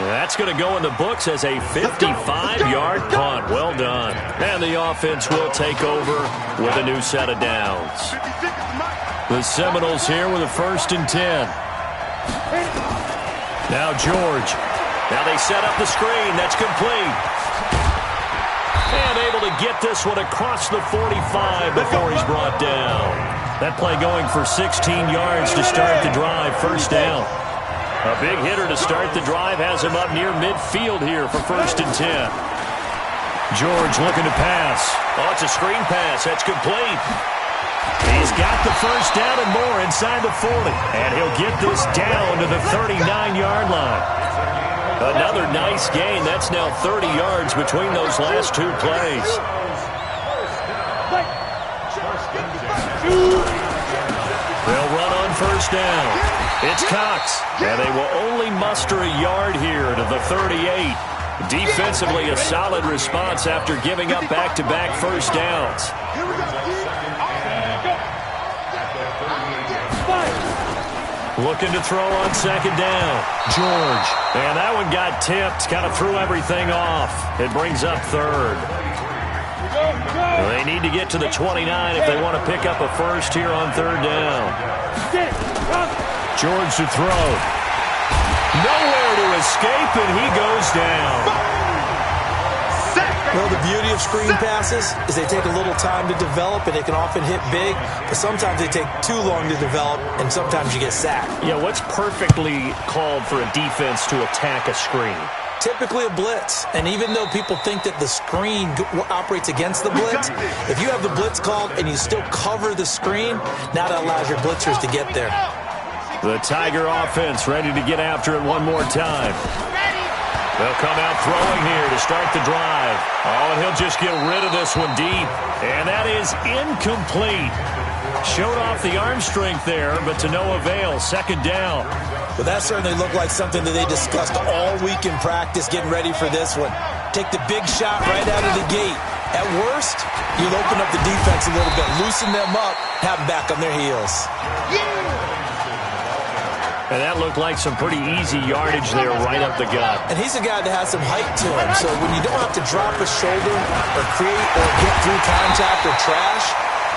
That's going to go in the books as a 55-yard punt. Well done. And the offense will take over with a new set of downs. The Seminoles here with a 1st and 10. Now George. Now they set up the screen. That's complete. And able to get this one across the 45 before he's brought down. That play going for 16 yards to start the drive. 1st down. A big hitter to start the drive has him up near midfield here for 1st and 10. George looking to pass. Oh, it's a screen pass. That's complete. He's got the 1st down and more inside the 40. And he'll get this down to the 39-yard line. Another nice gain. That's now 30 yards between those last 2 plays. They'll run on 1st down. It's Cox, and they will only muster a yard here to the 38. Defensively, a solid response after giving up back-to-back 1st downs. Looking to throw on 2nd down. George. And that one got tipped, kind of threw everything off. It brings up 3rd. They need to get to the 29 if they want to pick up a 1st here on 3rd down. George to throw. Nowhere to escape, and he goes down. Well, the beauty of screen passes is they take a little time to develop, and they can often hit big, but sometimes they take too long to develop, and sometimes you get sacked. Yeah, what's perfectly called for a defense to attack a screen? Typically a blitz, and even though people think that the screen operates against the blitz, if you have the blitz called and you still cover the screen, now that allows your blitzers to get there. The Tiger offense ready to get after it one more time. They'll come out throwing here to start the drive. Oh, and he'll just get rid of this one deep. And that is incomplete. Showed off the arm strength there, but to no avail. 2nd down. But that certainly looked like something that they discussed all week in practice, getting ready for this one. Take the big shot right out of the gate. At worst, you'll open up the defense a little bit, loosen them up, have them back on their heels. And that looked like some pretty easy yardage there right up the gut. And he's a guy that has some height to him, so when you don't have to drop a shoulder or create or get through contact or trash,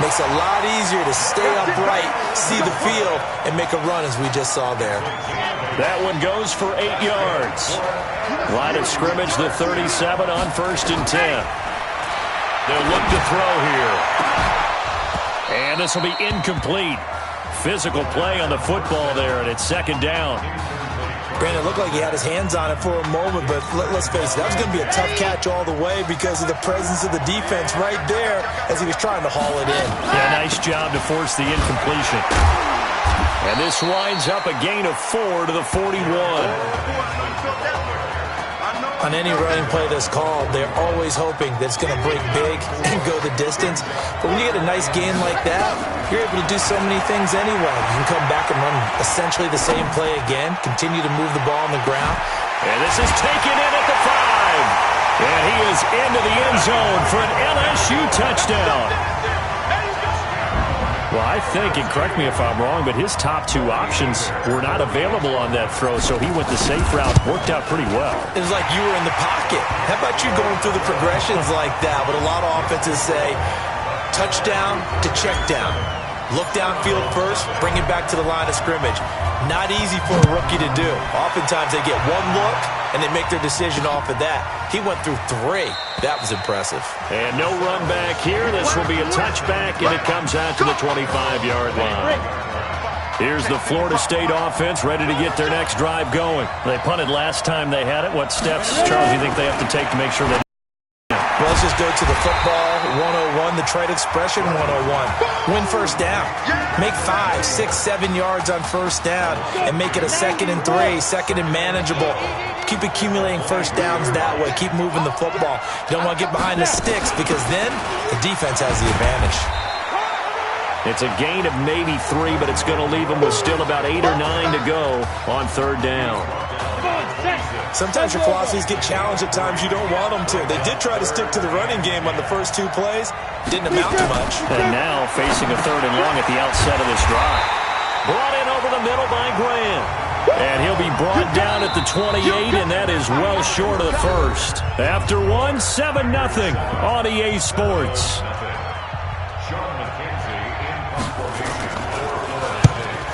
makes it a lot easier to stay upright, see the field, and make a run as we just saw there. That one goes for 8 yards. Line of scrimmage, the 37 on 1st and 10. They'll look to throw here. And this will be incomplete. Physical play on the football there, and it's 2nd down. Brandon, it looked like he had his hands on it for a moment, but let's face it, that was going to be a tough catch all the way because of the presence of the defense right there as he was trying to haul it in. Yeah, nice job to force the incompletion. And this winds up a gain of 4 to the 41. On any running play that's called, they're always hoping that it's going to break big and go the distance. But when you get a nice gain like that, you're able to do so many things anyway. You can come back and run essentially the same play again, continue to move the ball on the ground. And this is taken in at the 5. And he is into the end zone for an LSU touchdown. Well, I think, and correct me if I'm wrong, but his top 2 options were not available on that throw, so he went the safe route. Worked out pretty well. It was like you were in the pocket. How about you going through the progressions like that? But a lot of offenses say touchdown to check down. Look downfield first, bring it back to the line of scrimmage. Not easy for a rookie to do. Oftentimes they get one look, and they make their decision off of that. He went through 3. That was impressive. And no run back here. This will be a touchback, and it comes out to the 25-yard line. Here's the Florida State offense ready to get their next drive going. They punted last time they had it. What steps, Charles, do you think they have to take to make sure they... Well, let's just go to the football 101, the trade expression 101. Win first down. Make 5, 6, 7 yards on first down and make it a 2nd and 3, 2nd and manageable. Keep accumulating first downs that way. Keep moving the football. You don't want to get behind the sticks because then the defense has the advantage. It's a gain of maybe 3, but it's going to leave them with still about 8 or 9 to go on third down. Sometimes your philosophies get challenged at times you don't want them to. They did try to stick to the running game on the first 2 plays. Didn't amount to much. And now facing a 3rd and long at the outset of this drive. Brought in over the middle by Graham. And he'll be brought down at the 28, and that is well short of the first. After 1, 7-0 on EA Sports.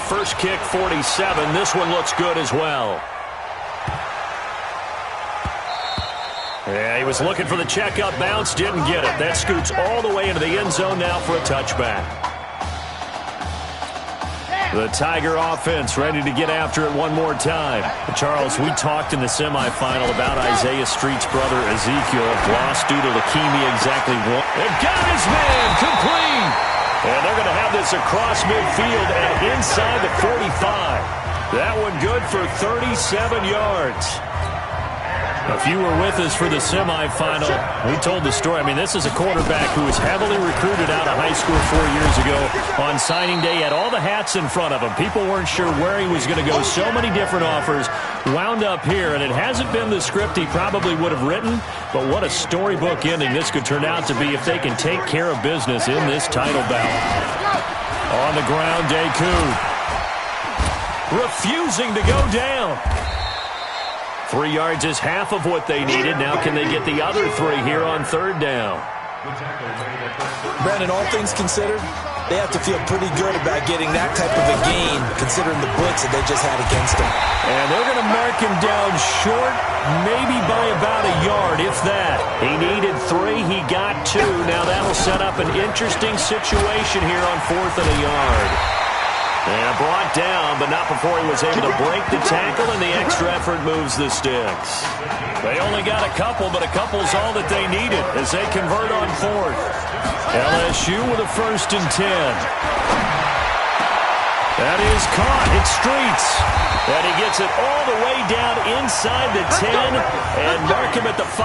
First kick, 47. This one looks good as well. Yeah, he was looking for the checkup bounce, didn't get it. That scoots all the way into the end zone now for a touchback. The Tiger offense ready to get after it one more time. Charles, we talked in the semifinal about Isaiah Street's brother Ezekiel, lost due to leukemia exactly one. They've got his man complete. And they're going to have this across midfield and inside the 45. That one good for 37 yards. If you were with us for the semifinal, we told the story. I mean, this is a quarterback who was heavily recruited out of high school 4 years ago. On signing day, had all the hats in front of him. People weren't sure where he was going to go. So many different offers. Wound up here, and it hasn't been the script he probably would have written. But what a storybook ending this could turn out to be if they can take care of business in this title bout. On the ground, Deku. Refusing to go down. 3 yards is half of what they needed. Now can they get the other 3 here on third down? Brandon, all things considered, they have to feel pretty good about getting that type of a gain, considering the blitz that they just had against them. And they're going to mark him down short, maybe by about a yard, if that. He needed 3, he got 2. Now that'll set up an interesting situation here on 4th and a yard. And brought down, but not before he was able to break the tackle, and the extra effort moves the sticks. They only got a couple, but a couple's all that they needed as they convert on 4th. LSU with a 1st and 10. That is caught. It's Streets. And he gets it all the way down inside the 10 and mark him at the 5.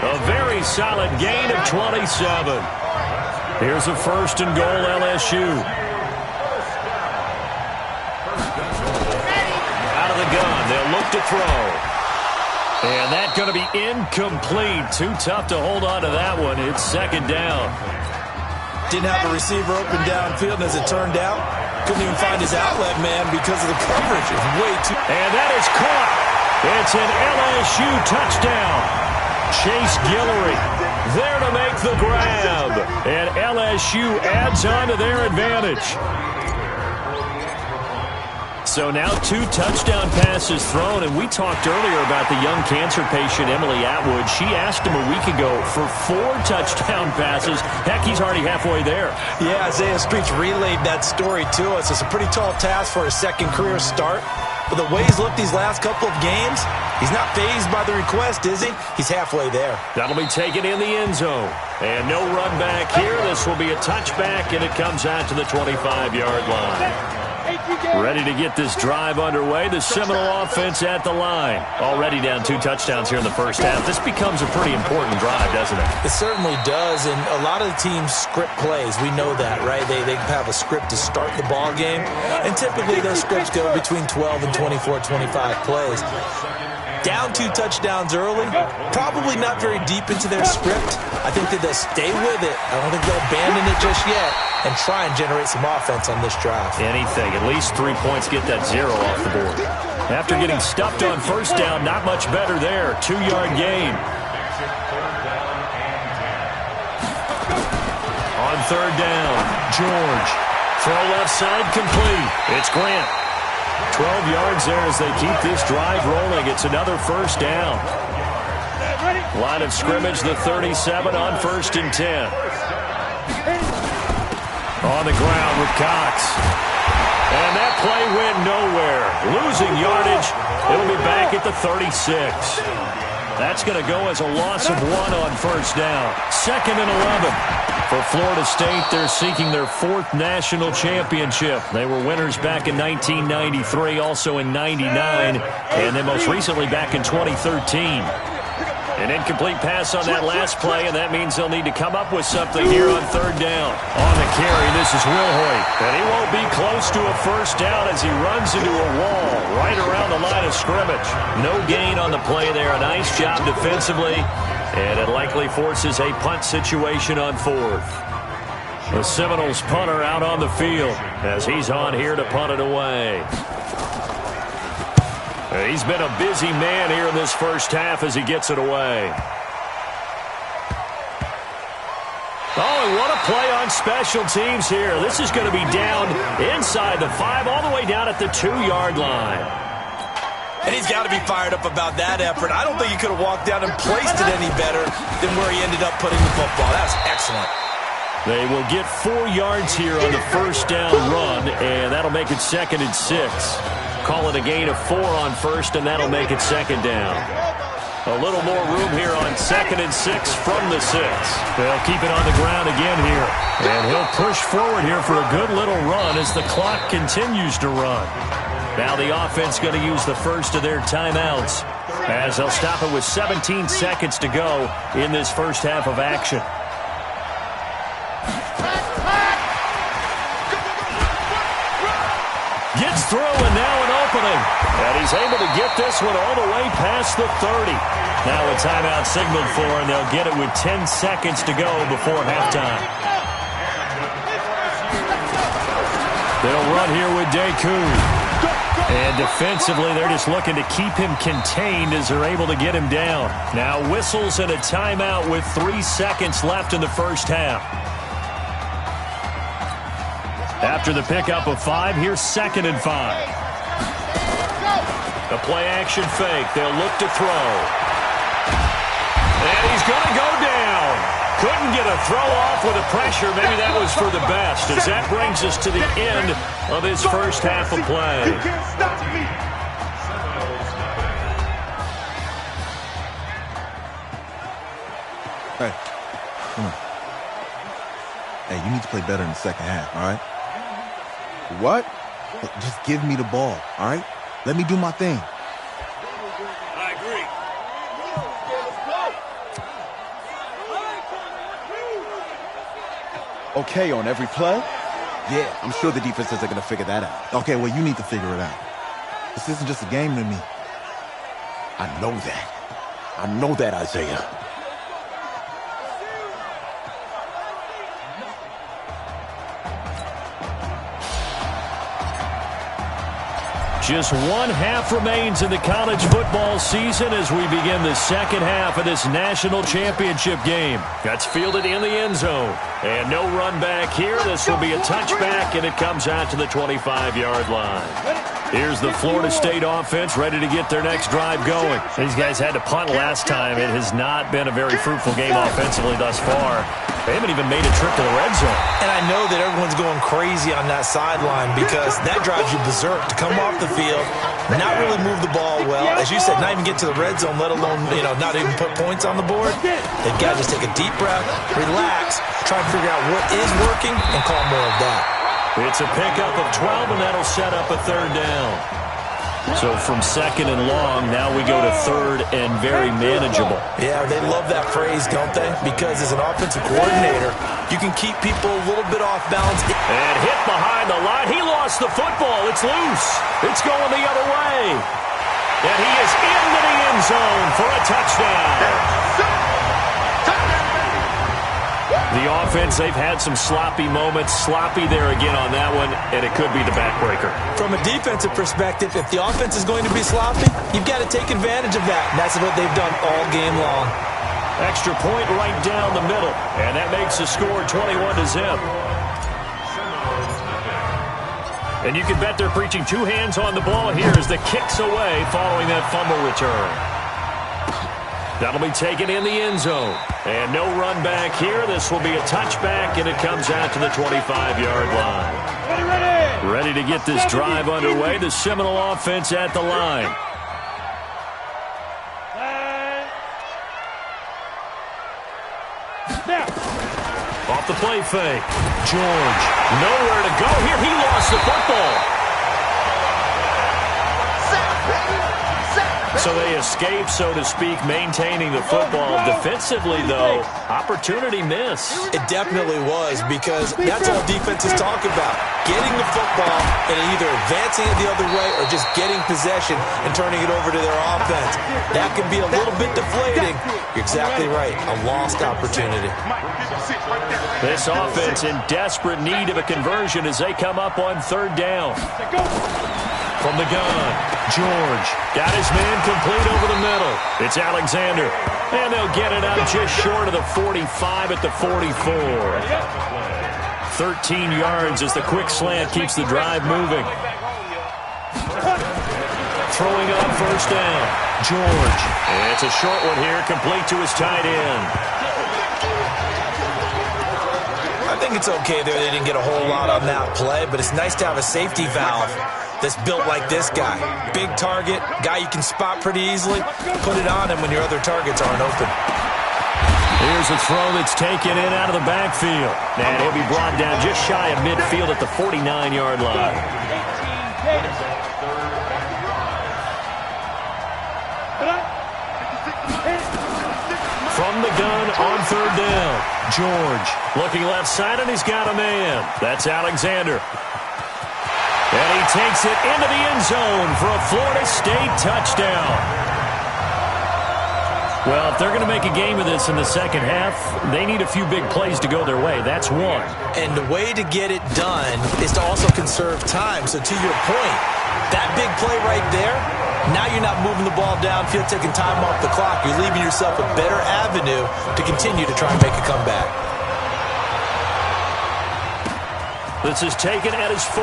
A very solid gain of 27. Here's a 1st and goal, LSU. Gun. They'll look to throw. And that's going to be incomplete. Too tough to hold on to that one. It's 2nd down. Didn't have a receiver open downfield, and as it turned out, couldn't even find his outlet man because of the coverage. It's way too... And that is caught. It's an LSU touchdown. Chase Guillory there to make the grab. And LSU adds on to their advantage. So now 2 touchdown passes thrown, and we talked earlier about the young cancer patient, Emily Atwood. She asked him a week ago for 4 touchdown passes. Heck, he's already halfway there. Yeah, Isaiah Streets relayed that story to us. It's a pretty tall task for a 2nd career start. But the way he's looked these last couple of games, he's not fazed by the request, is he? He's halfway there. That'll be taken in the end zone. And no run back here. This will be a touchback, and it comes out to the 25-yard line. Ready to get this drive underway. The Seminole offense at the line. Already down 2 touchdowns here in the first half. This becomes a pretty important drive, doesn't it? It certainly does, and a lot of the teams script plays. We know that, right? They have a script to start the ball game, and typically those scripts go between 12 and 24, 25 plays. Down 2 touchdowns early, probably not very deep into their script. I think that they'll stay with it. I don't think they'll abandon it just yet and try and generate some offense on this drive. Anything. At least 3 points, get that 0 off the board. After getting stuffed on first down, not much better there. 2-yard gain. On third down, George. Throw left side complete. It's Grant. 12 yards there as they keep this drive rolling. It's another first down. Line of scrimmage, the 37 on 1st and 10. On the ground with Cox. And that play went nowhere. Losing yardage. It'll be back at the 36. That's going to go as a loss of 1 on first down. 2nd and 11. For Florida State, they're seeking their 4th national championship. They were winners back in 1993, also in 99, and then most recently back in 2013. An incomplete pass on that last play, and that means they'll need to come up with something here on third down. On the carry, this is Wilhoit, and he won't be close to a first down as he runs into a wall right around the line of scrimmage. No gain on the play there. A nice job defensively, and it likely forces a punt situation on 4th. The Seminoles punter out on the field as he's on here to punt it away. He's been a busy man here in this first half as he gets it away. Oh, and what a play on special teams here. This is going to be down inside the 5, all the way down at the 2-yard line. And he's got to be fired up about that effort. I don't think he could have walked down and placed it any better than where he ended up putting the football. That's excellent. They will get 4 yards here on the first down run, and that'll make it 2nd and 6. Call it a gain of 4 on first, and that'll make it 2nd down. A little more room here on 2nd and 6 from the 6. They'll keep it on the ground again here. And he'll push forward here for a good little run as the clock continues to run. Now the offense going to use the first of their timeouts as they'll stop it with 17 seconds to go in this first half of action. Gets through, and now an opening. And he's able to get this one all the way past the 30. Now a timeout signaled for, and they'll get it with 10 seconds to go before halftime. They'll run here with Deku. And defensively, they're just looking to keep him contained as they're able to get him down. Now whistles and a timeout with 3 seconds left in the first half. After the pickup of 5, here's 2nd and 5. A play-action fake. They'll look to throw. And he's going to go down. Couldn't get a throw off with the pressure. Maybe that was for the best, as that brings us to the end of his first half of play. Hey, come on. Hey, you need to play better in the second half, all right? What? Look, just give me the ball, all right? Let me do my thing. I agree. Okay on every play? Yeah, I'm sure the defenses are going to figure that out. Okay, well, you need to figure it out. This isn't just a game to me. I know that. I know that, Isaiah. Just 1 half remains in the college football season as we begin the second half of this national championship game. That's fielded in the end zone. And no run back here. This will be a touchback, and it comes out to the 25-yard line. Here's the Florida State offense ready to get their next drive going. These guys had to punt last time. It has not been a very fruitful game offensively thus far. They haven't even made a trip to the red zone. And I know that everyone's going crazy on that sideline because that drives you berserk to come off the field, not really move the ball well. As you said, not even get to the red zone, let alone, not even put points on the board. They've got to just take a deep breath, relax, try to figure out what is working, and call more of that. It's a pickup of 12, and that'll set up a third down. So from second and long, now we go to third and very manageable. Yeah, they love that phrase, don't they? Because as an offensive coordinator, you can keep people a little bit off balance. And hit behind the line. He lost the football. It's loose. It's going the other way. And he is into the end zone for a touchdown. The offense, they've had some sloppy moments. Sloppy there again on that one, and it could be the backbreaker. From a defensive perspective, if the offense is going to be sloppy, you've got to take advantage of that. And that's what they've done all game long. Extra point right down the middle, and that makes the score 21-0. And you can bet they're preaching two hands on the ball here as the kick's away following that fumble return. That'll be taken in the end zone. And no run back here. This will be a touchback, and it comes out to the 25-yard line. Ready to get this drive underway. The Seminole offense at the line. Off the play fake. George, nowhere to go here. He lost the football. So they escape, so to speak, maintaining the football. Defensively, though, opportunity miss. It definitely was, because that's all defenses talk about. Getting the football and either advancing it the other way or just getting possession and turning it over to their offense. That can be a little bit deflating. You're exactly right. A lost opportunity. This offense in desperate need of a conversion as they come up on third down. From the gun, George got his man complete over the middle. It's Alexander, and they'll get it out just short of the 45 at the 44. 13 yards as the quick slant keeps the drive moving. Throwing it on first down, George. And it's a short one here, complete to his tight end. I think it's okay there. They didn't get a whole lot on that play, but it's nice to have a safety valve that's built like this guy. Big target, guy you can spot pretty easily. Put it on him when your other targets aren't open. Here's a throw that's taken in out of the backfield. And he'll be brought down just shy of midfield at the 49-yard line. From the gun on third down, George looking left side, and he's got a man. That's Alexander. And he takes it into the end zone for a Florida State touchdown. Well, if they're going to make a game of this in the second half, they need a few big plays to go their way. That's one. And the way to get it done is to also conserve time. So to your point, that big play right there, now you're not moving the ball downfield, taking time off the clock. You're leaving yourself a better avenue to continue to try and make a comeback. This is taken at his 4.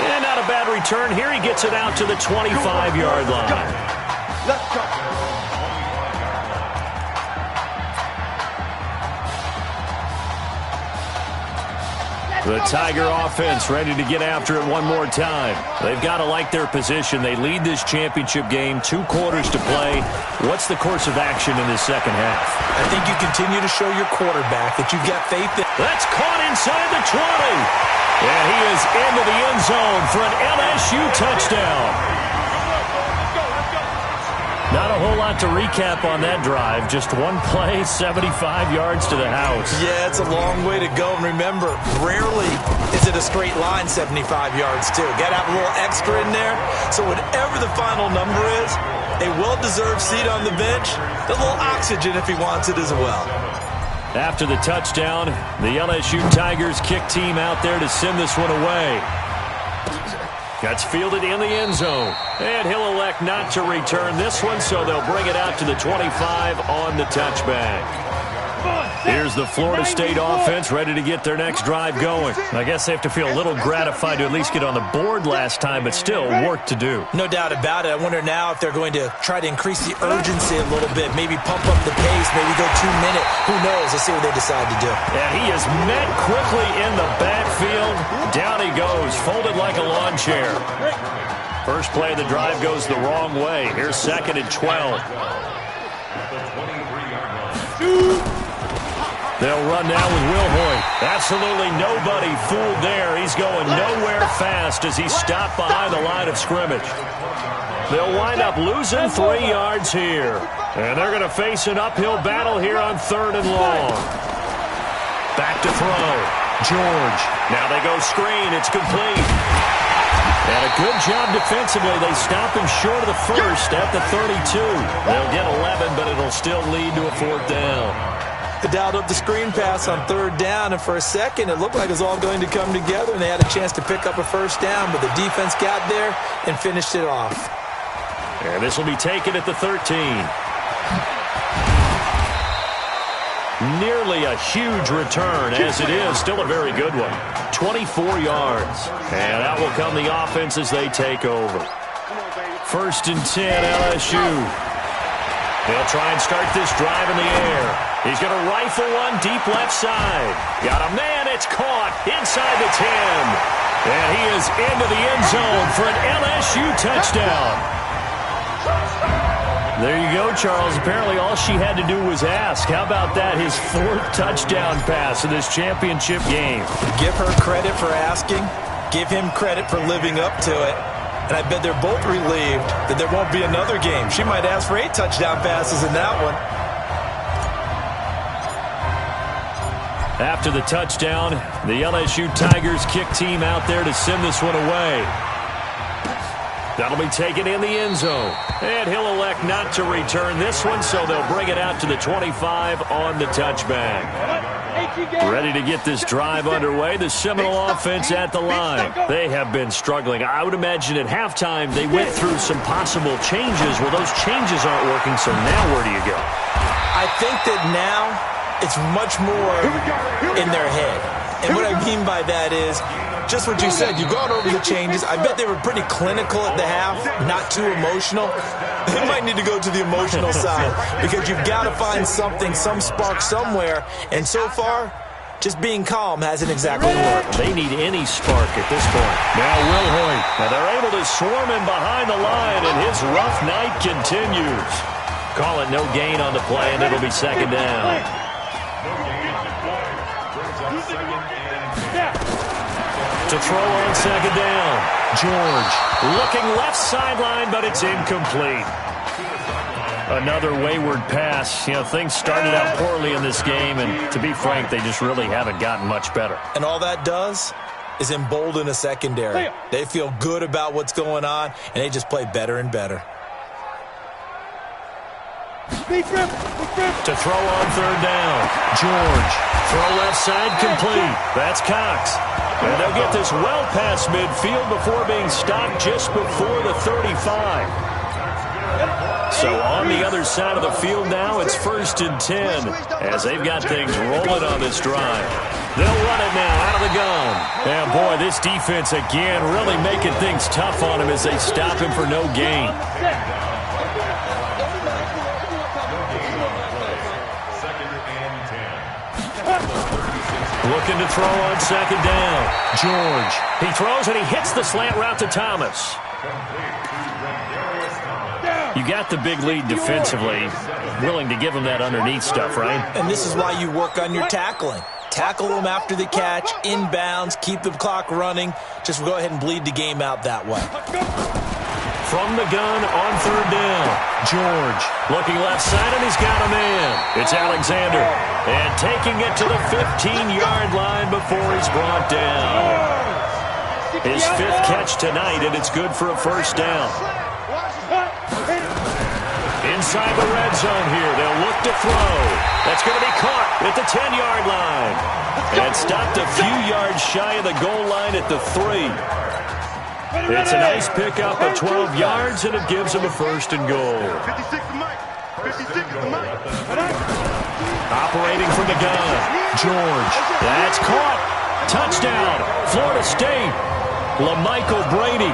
And not a bad return here. He gets it out to the 25-yard line. Let's go. The Tiger offense ready to get after it one more time. They've got to like their position. They lead this championship game, 2 quarters to play. What's the course of action in this second half? I think you continue to show your quarterback that you've got faith in. That's caught inside the 20. And he is into the end zone for an LSU touchdown. Not a whole lot to recap on that drive. Just one play, 75 yards to the house. Yeah, it's a long way to go. And remember, rarely is it a straight line 75 yards, too. Got to have a little extra in there. So whatever the final number is, a well-deserved seat on the bench, a little oxygen if he wants it as well. After the touchdown, the LSU Tigers kick team out there to send this one away. Gets fielded in the end zone. And he'll elect not to return this one, so they'll bring it out to the 25 on the touchback. Here's the Florida State offense ready to get their next drive going. I guess they have to feel a little gratified to at least get on the board last time, but still work to do. No doubt about it. I wonder now if they're going to try to increase the urgency a little bit, maybe pump up the pace, maybe go 2-minute. Who knows? Let's see what they decide to do. And he is met quickly in the backfield. Down he goes, folded like a lawn chair. First play of the drive goes the wrong way. Here's 2nd and 12. They'll run now with Will Hoyt. Absolutely nobody fooled there. He's going nowhere fast as he's stopped behind the line of scrimmage. They'll wind up losing 3 yards here. And they're going to face an uphill battle here on 3rd and long. Back to throw. George. Now they go screen. It's complete. And a good job defensively. They stop him short of the first at the 32. They'll get 11, but it'll still lead to a 4th down. They dialed up the screen pass on 3rd down, and for a second it looked like it was all going to come together, and they had a chance to pick up a 1st down, but the defense got there and finished it off. And this will be taken at the 13. Nearly a huge return, as it is still a very good one. 24 yards. And out will come the offense as they take over. 1st and 10, LSU. They'll try and start this drive in the air. He's going to rifle one deep left side. Got a man, it's caught inside the 10. And he is into the end zone for an LSU touchdown. There you go, Charles. Apparently all she had to do was ask. How about that? His 4th touchdown pass in this championship game. Give her credit for asking. Give him credit for living up to it. And I bet they're both relieved that there won't be another game. She might ask for 8 touchdown passes in that one. After the touchdown, the LSU Tigers kick team out there to send this one away. That'll be taken in the end zone. And he'll elect not to return this one, so they'll bring it out to the 25 on the touchback. Ready to get this drive underway. The Seminole offense at the line. They have been struggling. I would imagine at halftime they went through some possible changes. Well, those changes aren't working, so now where do you go? I think that now it's much more in their head. And what I mean by that is just what you said. You've gone over the changes. I bet they were pretty clinical at the half, not too emotional. They might need to go to the emotional side because you've got to find something, some spark somewhere. And so far, just being calm hasn't exactly worked. They need any spark at this point. Now Will Hoyt. Now they're able to swarm him behind the line, and his rough night continues. Call it no gain on the play, and it'll be 2nd down. To throw on 2nd down. George looking left sideline, but it's incomplete. Another wayward pass. You know, things started out poorly in this game, and to be frank, they just really haven't gotten much better. And all that does is embolden a secondary. They feel good about what's going on, and they just play better and better. To throw on 3rd down. George. Throw left side complete. That's Cox. And they'll get this well past midfield before being stopped just before the 35. So on the other side of the field now, it's 1st and 10 as they've got things rolling on this drive. They'll run it now out of the gun. And boy, this defense again really making things tough on him as they stop him for no gain. Looking to throw on 2nd down. George. He throws and he hits the slant route to Thomas. You got the big lead defensively. Willing to give him that underneath stuff, right? And this is why you work on your tackling. Tackle them after the catch, inbounds, keep the clock running. Just go ahead and bleed the game out that way. From the gun on 3rd down. George looking left side, and he's got a man. It's Alexander. And taking it to the 15-yard line before he's brought down. His 5th catch tonight, and it's good for a 1st down. Inside the red zone here, they'll look to throw. That's going to be caught at the 10-yard line. And stopped a few yards shy of the goal line at the 3. It's a nice pickup of 12 yards, and it gives him a 1st and goal. Operating from the gun. George. That's caught. Touchdown. Florida State. LaMichael Brady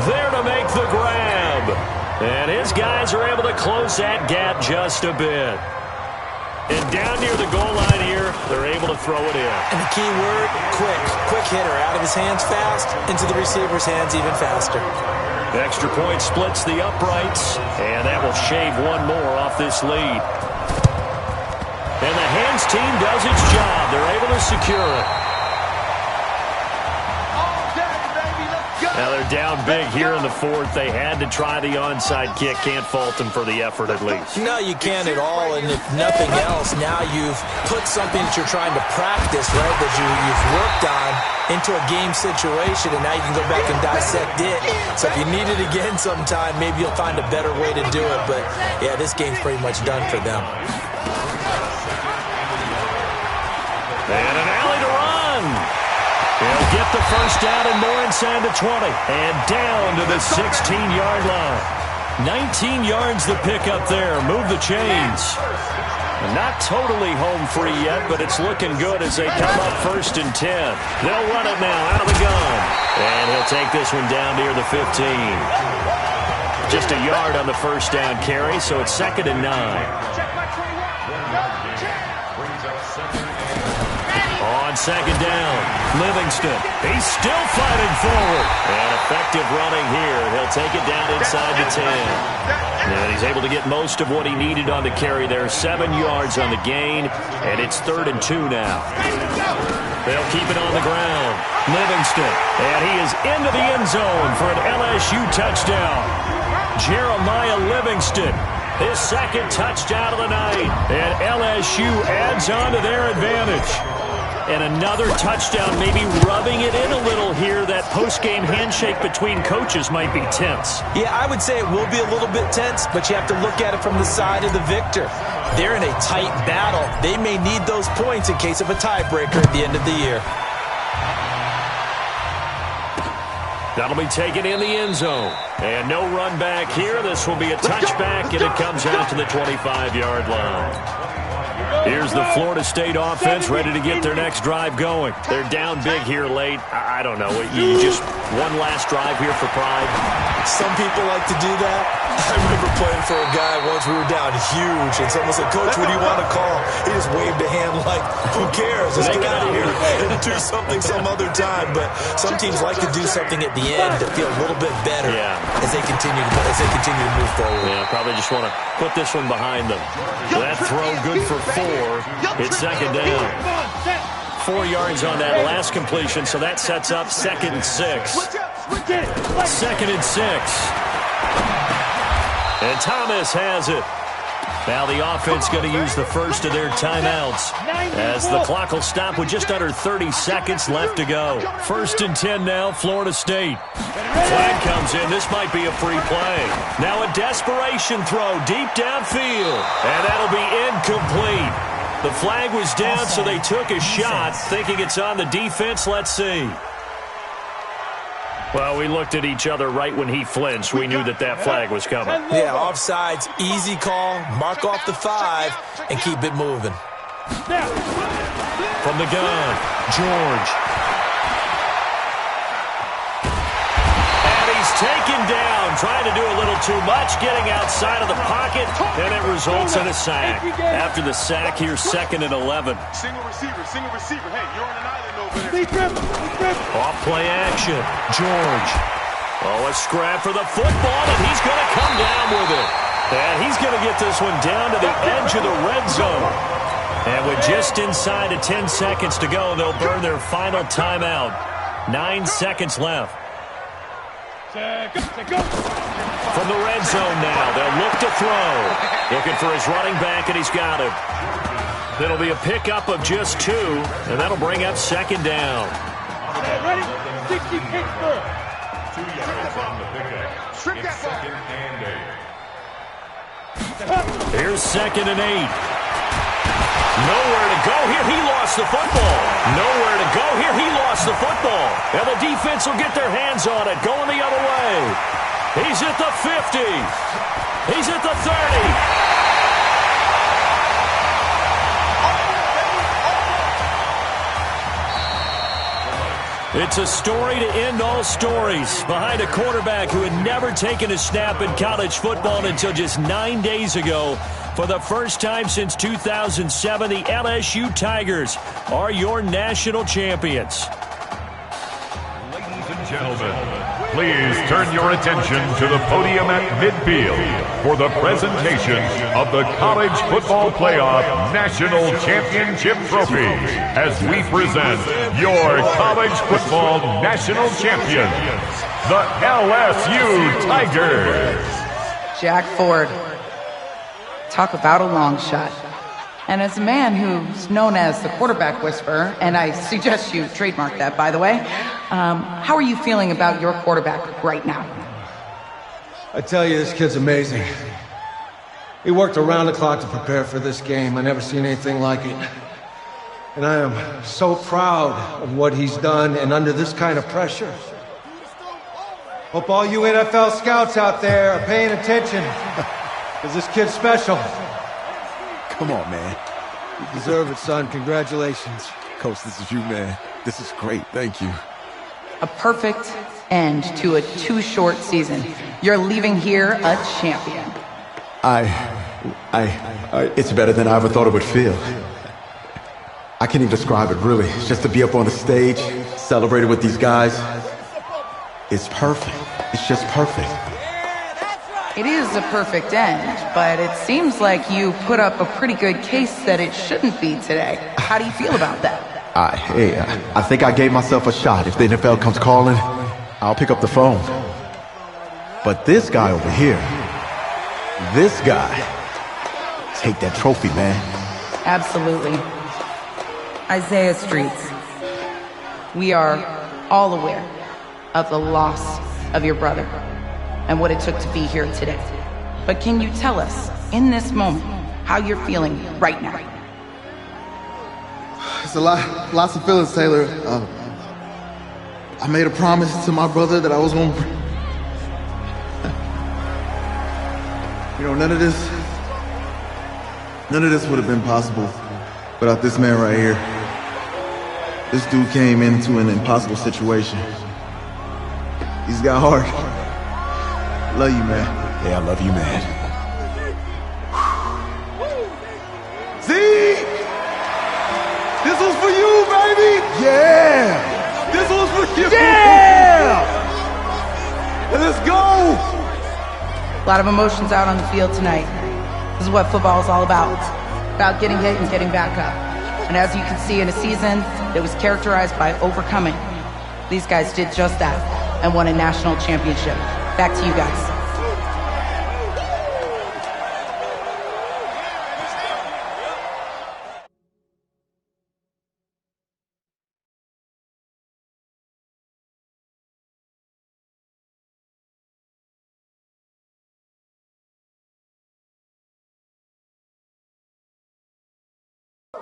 there to make the grab. And his guys are able to close that gap just a bit. And down near the goal line here, they're able to throw it in. And the key word, quick. Quick hitter. Out of his hands fast, into the receiver's hands even faster. Extra point splits the uprights, and that will shave one more off this lead. And the hands team does its job. They're able to secure it. Now they're down big here in the fourth. They had to try the onside kick. Can't fault them for the effort at least. No, you can't at all. And if nothing else, now you've put something that you're trying to practice, right, that you've worked on into a game situation, and now you can go back and dissect it. So if you need it again sometime, maybe you'll find a better way to do it. But, yeah, this game's pretty much done for them. And an alley to run. He'll get the first down and more inside the 20. And down to the 16-yard line. 19 yards the pick up there. Move the chains. Not totally home free yet, but it's looking good as they come up 1st and 10. They'll run it now out of the gun. And he'll take this one down near the 15. Just a yard on the first down carry, so it's 2nd and 9. On 2nd down, Livingston. He's still fighting forward. And effective running here. He'll take it down inside the 10. And he's able to get most of what he needed on the carry there. 7 yards on the gain, and it's 3rd and 2 now. They'll keep it on the ground. Livingston, and he is into the end zone for an LSU touchdown. Jeremiah Livingston, his 2nd touchdown of the night. And LSU adds on to their advantage. And another touchdown, maybe rubbing it in a little here. That post-game handshake between coaches might be tense. Yeah, I would say it will be a little bit tense, but you have to look at it from the side of the victor. They're in a tight battle. They may need those points in case of a tiebreaker at the end of the year. That'll be taken in the end zone. And no run back here. This will be a touchback, and it comes out to the 25-yard line. Here's the Florida State offense ready to get their next drive going. They're down big here late. I don't know. You just one last drive here for pride. Some people like to do that. I remember playing for a guy once. We were down huge, and someone said, "Coach, what do you want to call?" He just waved a hand like, "Who cares? Let's get out of here and do something some other time." But some teams like to do something at the end to feel a little bit better as they continue to move forward. Yeah, probably just want to put this one behind them. That throw good for 4. It's 2nd down. 4 yards on that last completion, so that sets up 2nd and 6. 2nd and 6. And Thomas has it. Now the offense going to use the first of their timeouts as the clock will stop with just under 30 seconds left to go. 1st and 10 now, Florida State. Flag comes in. This might be a free play. Now a desperation throw deep downfield. And that'll be incomplete. The flag was down, so they took a shot, thinking it's on the defense. Let's see. Well, we looked at each other right when he flinched. We knew that flag was coming. Yeah, offsides, easy call, mark off the 5, and keep it moving. From the gun, George. And he's taken down, trying to do a little too much, getting outside of the pocket, and it results in a sack. After the sack, here's 2nd and 11. Single receiver. Hey, you're on an island over there. Off play action, George. Oh, a scrap for the football, and he's going to come down with it. And he's going to get this one down to the edge of the red zone. And with just inside of 10 seconds to go, they'll burn their final timeout. 9 seconds left. From the red zone now, they'll look to throw. Looking for his running back, and he's got him. It'll be a pickup of just 2, and that'll bring up 2nd down. Ready? 60 Pittsburgh. 2 yards on the pickup. It's 2nd and 8. Here's 2nd and 8. Nowhere to go here. He lost the football. Nowhere to go here. He lost the football. And the defense will get their hands on it. Going the other way. He's at the 50. He's at the 30. It's a story to end all stories behind a quarterback who had never taken a snap in college football until just 9 days ago. For the first time since 2007, the LSU Tigers are your national champions. Ladies and gentlemen, please turn your attention to the podium at midfield. for the presentation of the College Football Playoff National Championship Trophy as we present your College Football National Champions, the LSU Tigers. Jack Ford. Talk about a long shot. And as a man who's known as the quarterback whisperer, and I suggest you trademark that, by the way, how are you feeling about your quarterback right now? I tell you, this kid's amazing. He worked around the clock to prepare for this game. I've never seen anything like it. And I am so proud of what he's done, and under this kind of pressure. Hope all you NFL scouts out there are paying attention, because this kid's special. Come on, man. You deserve it, son. Congratulations. Coach, this is you, man. This is great. Thank you. A perfect end to a too short season. You're leaving here a champion. It's better than I ever thought it would feel. I can't even describe it, really. Just to be up on the stage, celebrating with these guys. It's perfect. It's just perfect. It is a perfect end, but it seems like you put up a pretty good case that it shouldn't be today. How do you feel about that? I think I gave myself a shot. If the NFL comes calling, I'll pick up the phone. But this guy over here, this guy, take that trophy, man. Absolutely. Isaiah Streets, we are all aware of the loss of your brother and what it took to be here today. But can you tell us, in this moment, how you're feeling right now? It's lots of feelings, Taylor. I made a promise to my brother that I was going to... You know, none of this would have been possible without this man right here. This dude came into an impossible situation. He's got heart. Love you, man. Yeah, I love you, man. See? This was for you, baby! Yeah! This was for you! Yeah! Let's go! A lot of emotions out on the field tonight. This is what football is all about. About getting hit and getting back up. And as you can see, in a season that was characterized by overcoming, these guys did just that and won a national championship. Back to you guys.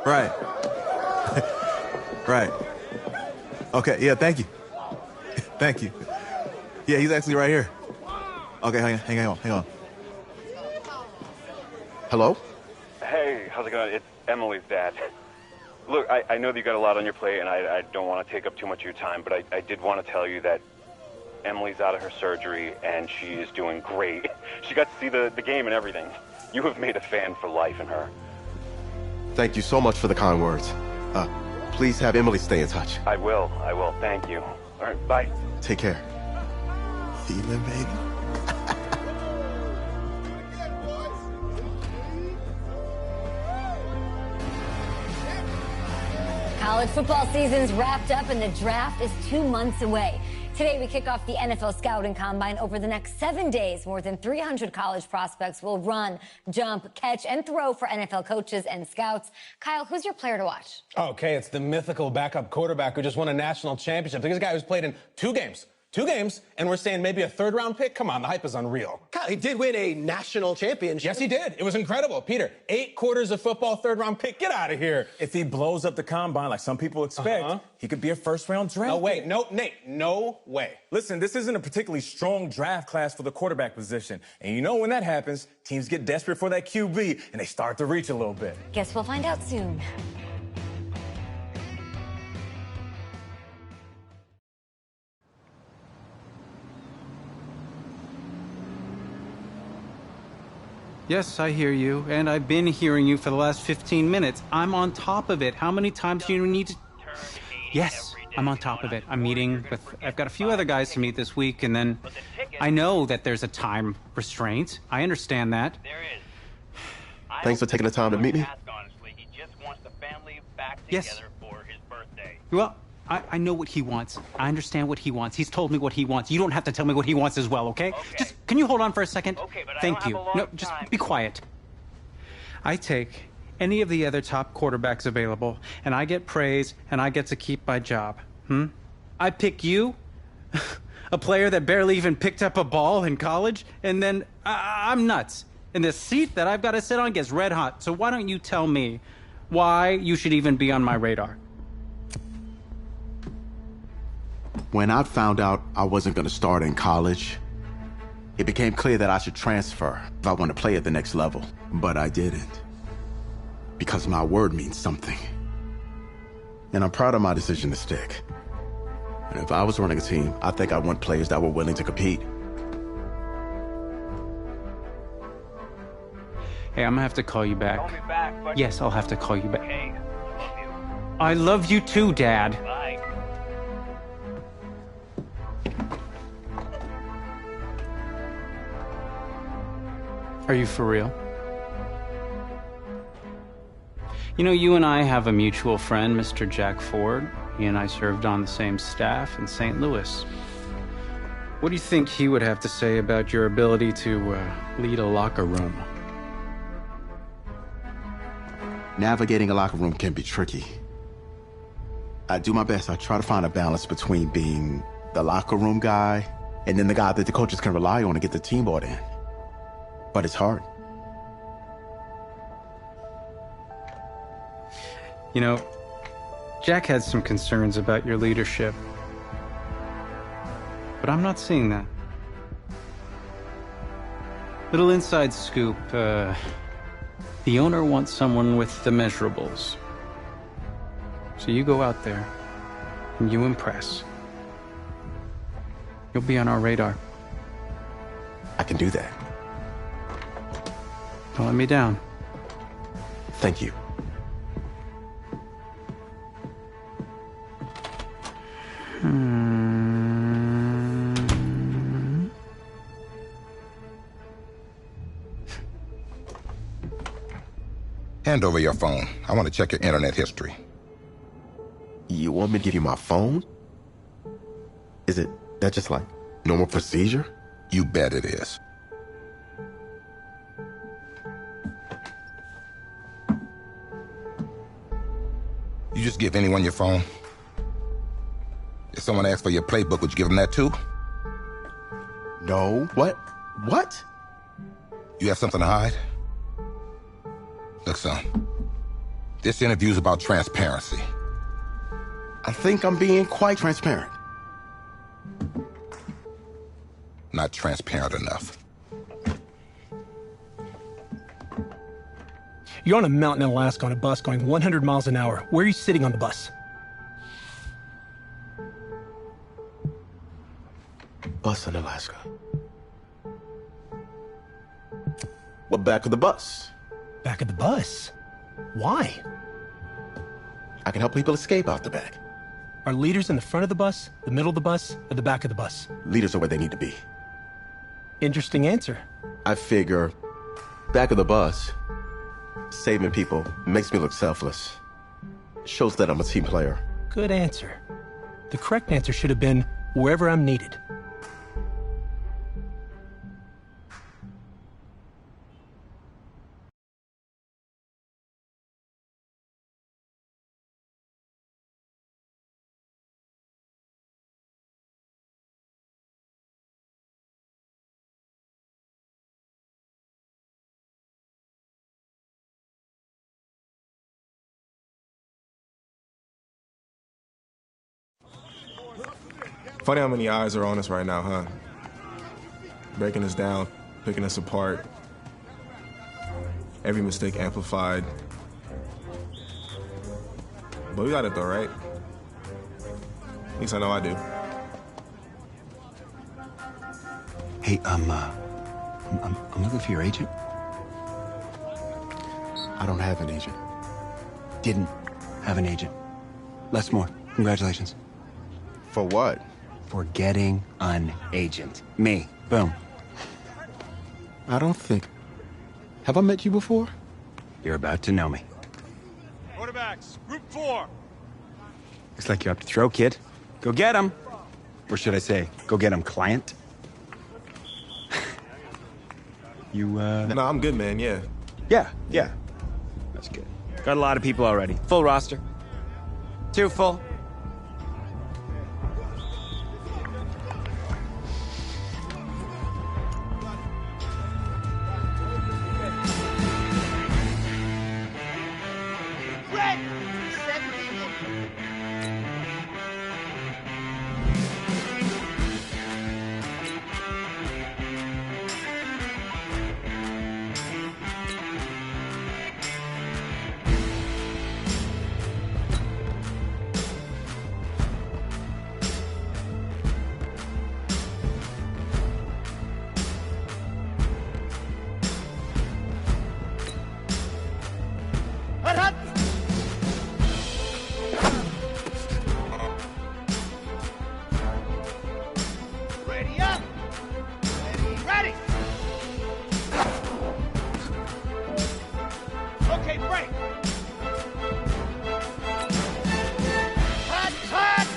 Right. Right. Okay, yeah, thank you. Thank you. Yeah, he's actually right here. Okay, hang on. Hello? Hey, how's it going? It's Emily's dad. Look, I know that you got a lot on your plate, and I don't want to take up too much of your time, but I did want to tell you that Emily's out of her surgery, and she is doing great. She got to see the game and everything. You have made a fan for life in her. Thank you so much for the kind words. Please have Emily stay in touch. I will. Thank you. All right, bye. Take care. Feeling, baby. College football season's wrapped up and the draft is 2 months away. Today, we kick off the NFL Scouting Combine. Over the next 7 days, more than 300 college prospects will run, jump, catch, and throw for NFL coaches and scouts. Kyle, who's your player to watch? Okay, it's the mythical backup quarterback who just won a national championship. This guy who's played in two games, and we're saying maybe a third-round pick? Come on, the hype is unreal. Kyle, he did win a national championship. Yes, he did. It was incredible. Peter, 8 quarters of football, third-round pick. Get out of here. If he blows up the combine like some people expect, he could be a first-round draft No way. pick. No, Nate, no way. Listen, this isn't a particularly strong draft class for the quarterback position. And you know when that happens, teams get desperate for that QB, and they start to reach a little bit. Guess we'll find out soon. Yes, I hear you, and I've been hearing you for the last 15 minutes. I'm on top of it. How many times do you need to... Yes, I'm on top of it. I'm meeting with... I've got a few other guys to meet this week, and then I know that there's a time restraint. I understand that. Thanks for taking the time to meet me. Yes. Well, I know what he wants. I understand what he wants. He's told me what he wants. You don't have to tell me what he wants as well, okay? Just, can you hold on for a second? Okay, but Thank you. No, just be quiet. I take any of the other top quarterbacks available, and I get praise, and I get to keep my job. I pick you, a player that barely even picked up a ball in college, and then I'm nuts. And the seat that I've got to sit on gets red hot. So why don't you tell me why you should even be on my radar? When I found out I wasn't going to start in college, it became clear that I should transfer if I want to play at the next level. But I didn't. Because my word means something. And I'm proud of my decision to stick. And if I was running a team, I think I want players that were willing to compete. Hey, I'm gonna have to call you back. Call me back, but... Yes, I'll have to call you back. Okay, I love you. I love you too, Dad. Bye. Are you for real? You know, you and I have a mutual friend, Mr. Jack Ford. He and I served on the same staff in St. Louis. What do you think he would have to say about your ability to lead a locker room? Navigating a locker room can be tricky. I do my best. I try to find a balance between being the locker room guy and then the guy that the coaches can rely on to get the team bought in. But it's hard. You know, Jack had some concerns about your leadership. But I'm not seeing that. Little inside scoop, the owner wants someone with the measurables. So you go out there, and you impress. You'll be on our radar. I can do that. Don't let me down. Thank you. Hand over your phone. I want to check your internet history. You want me to give you my phone? Is that just like normal procedure? You bet it is. You just give anyone your phone? If someone asks for your playbook, would you give them that too? No. What? What? You have something to hide? Look, son, this interview's about transparency. I think I'm being quite transparent. Not transparent enough. You're on a mountain in Alaska on a bus going 100 miles an hour. Where are you sitting on the bus? Bus in Alaska. Well, back of the bus. Back of the bus? Why? I can help people escape out the back. Are leaders in the front of the bus, the middle of the bus, or the back of the bus? Leaders are where they need to be. Interesting answer. I figure back of the bus, saving people makes me look selfless. Shows that I'm a team player. Good answer. The correct answer should have been wherever I'm needed. Funny how many eyes are on us right now, huh? Breaking us down, picking us apart. Every mistake amplified. But we got it though, right? At least I know I do. Hey, I'm looking for your agent. I don't have an agent. Didn't have an agent. Less more. Congratulations. For what? For getting an agent. Me. Boom. I don't think... Have I met you before? You're about to know me. Quarterbacks, group 4. Looks like you're up to throw, kid. Go get him. Or should I say, go get him, client. You, No, I'm good, man, yeah. Yeah. That's good. Got a lot of people already. Full roster. 2 full. Ready up. Ready. Okay, break. Hot.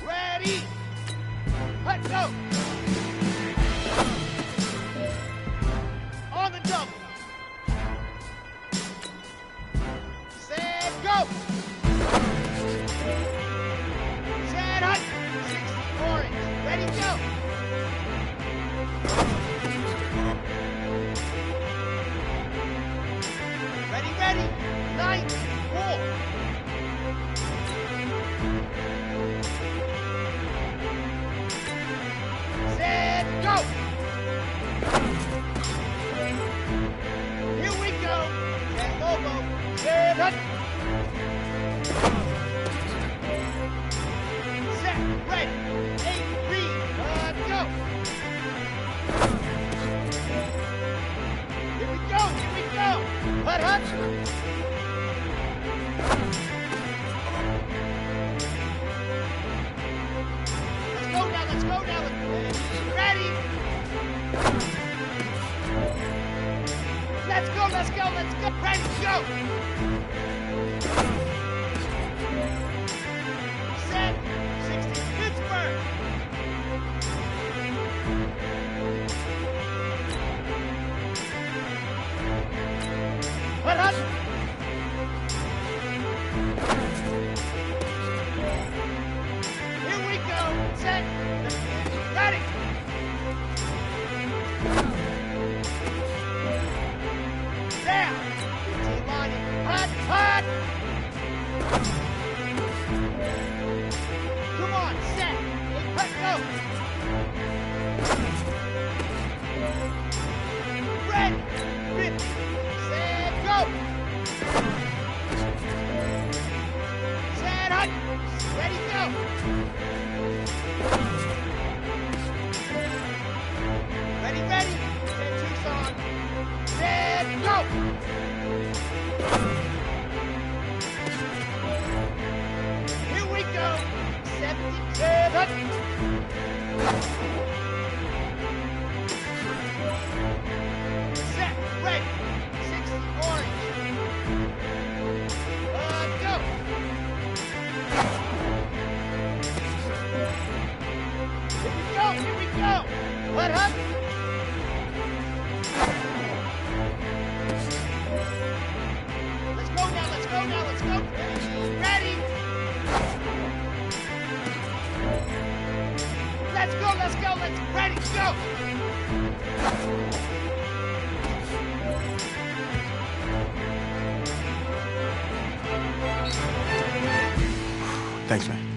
Ready. Let's go. On the double. Set, go. Set, hut. 60 orange. Ready, go. Ready. 90. Full. Set, go. Here we go. Set, Lobo. Set, hut. Set, ready. 8, read. Go. Here we go. Hut. Let's go now. Ready. Let's go. Ready, go. Set. 60, Pittsburgh. Hut. Here we go. Set. Ready. Down. 15 lining. Hut. Come on, set. 8, hut, go. Ready. 50. Set, go. Set, hut. Ready, go. Ready. Set, Tucson. Set, go. Here we go. 77. Set, ready. 60 orange. Go. Here we go. Hut. Let's go now. Ready. Let's go. Ready, go. Thanks, man.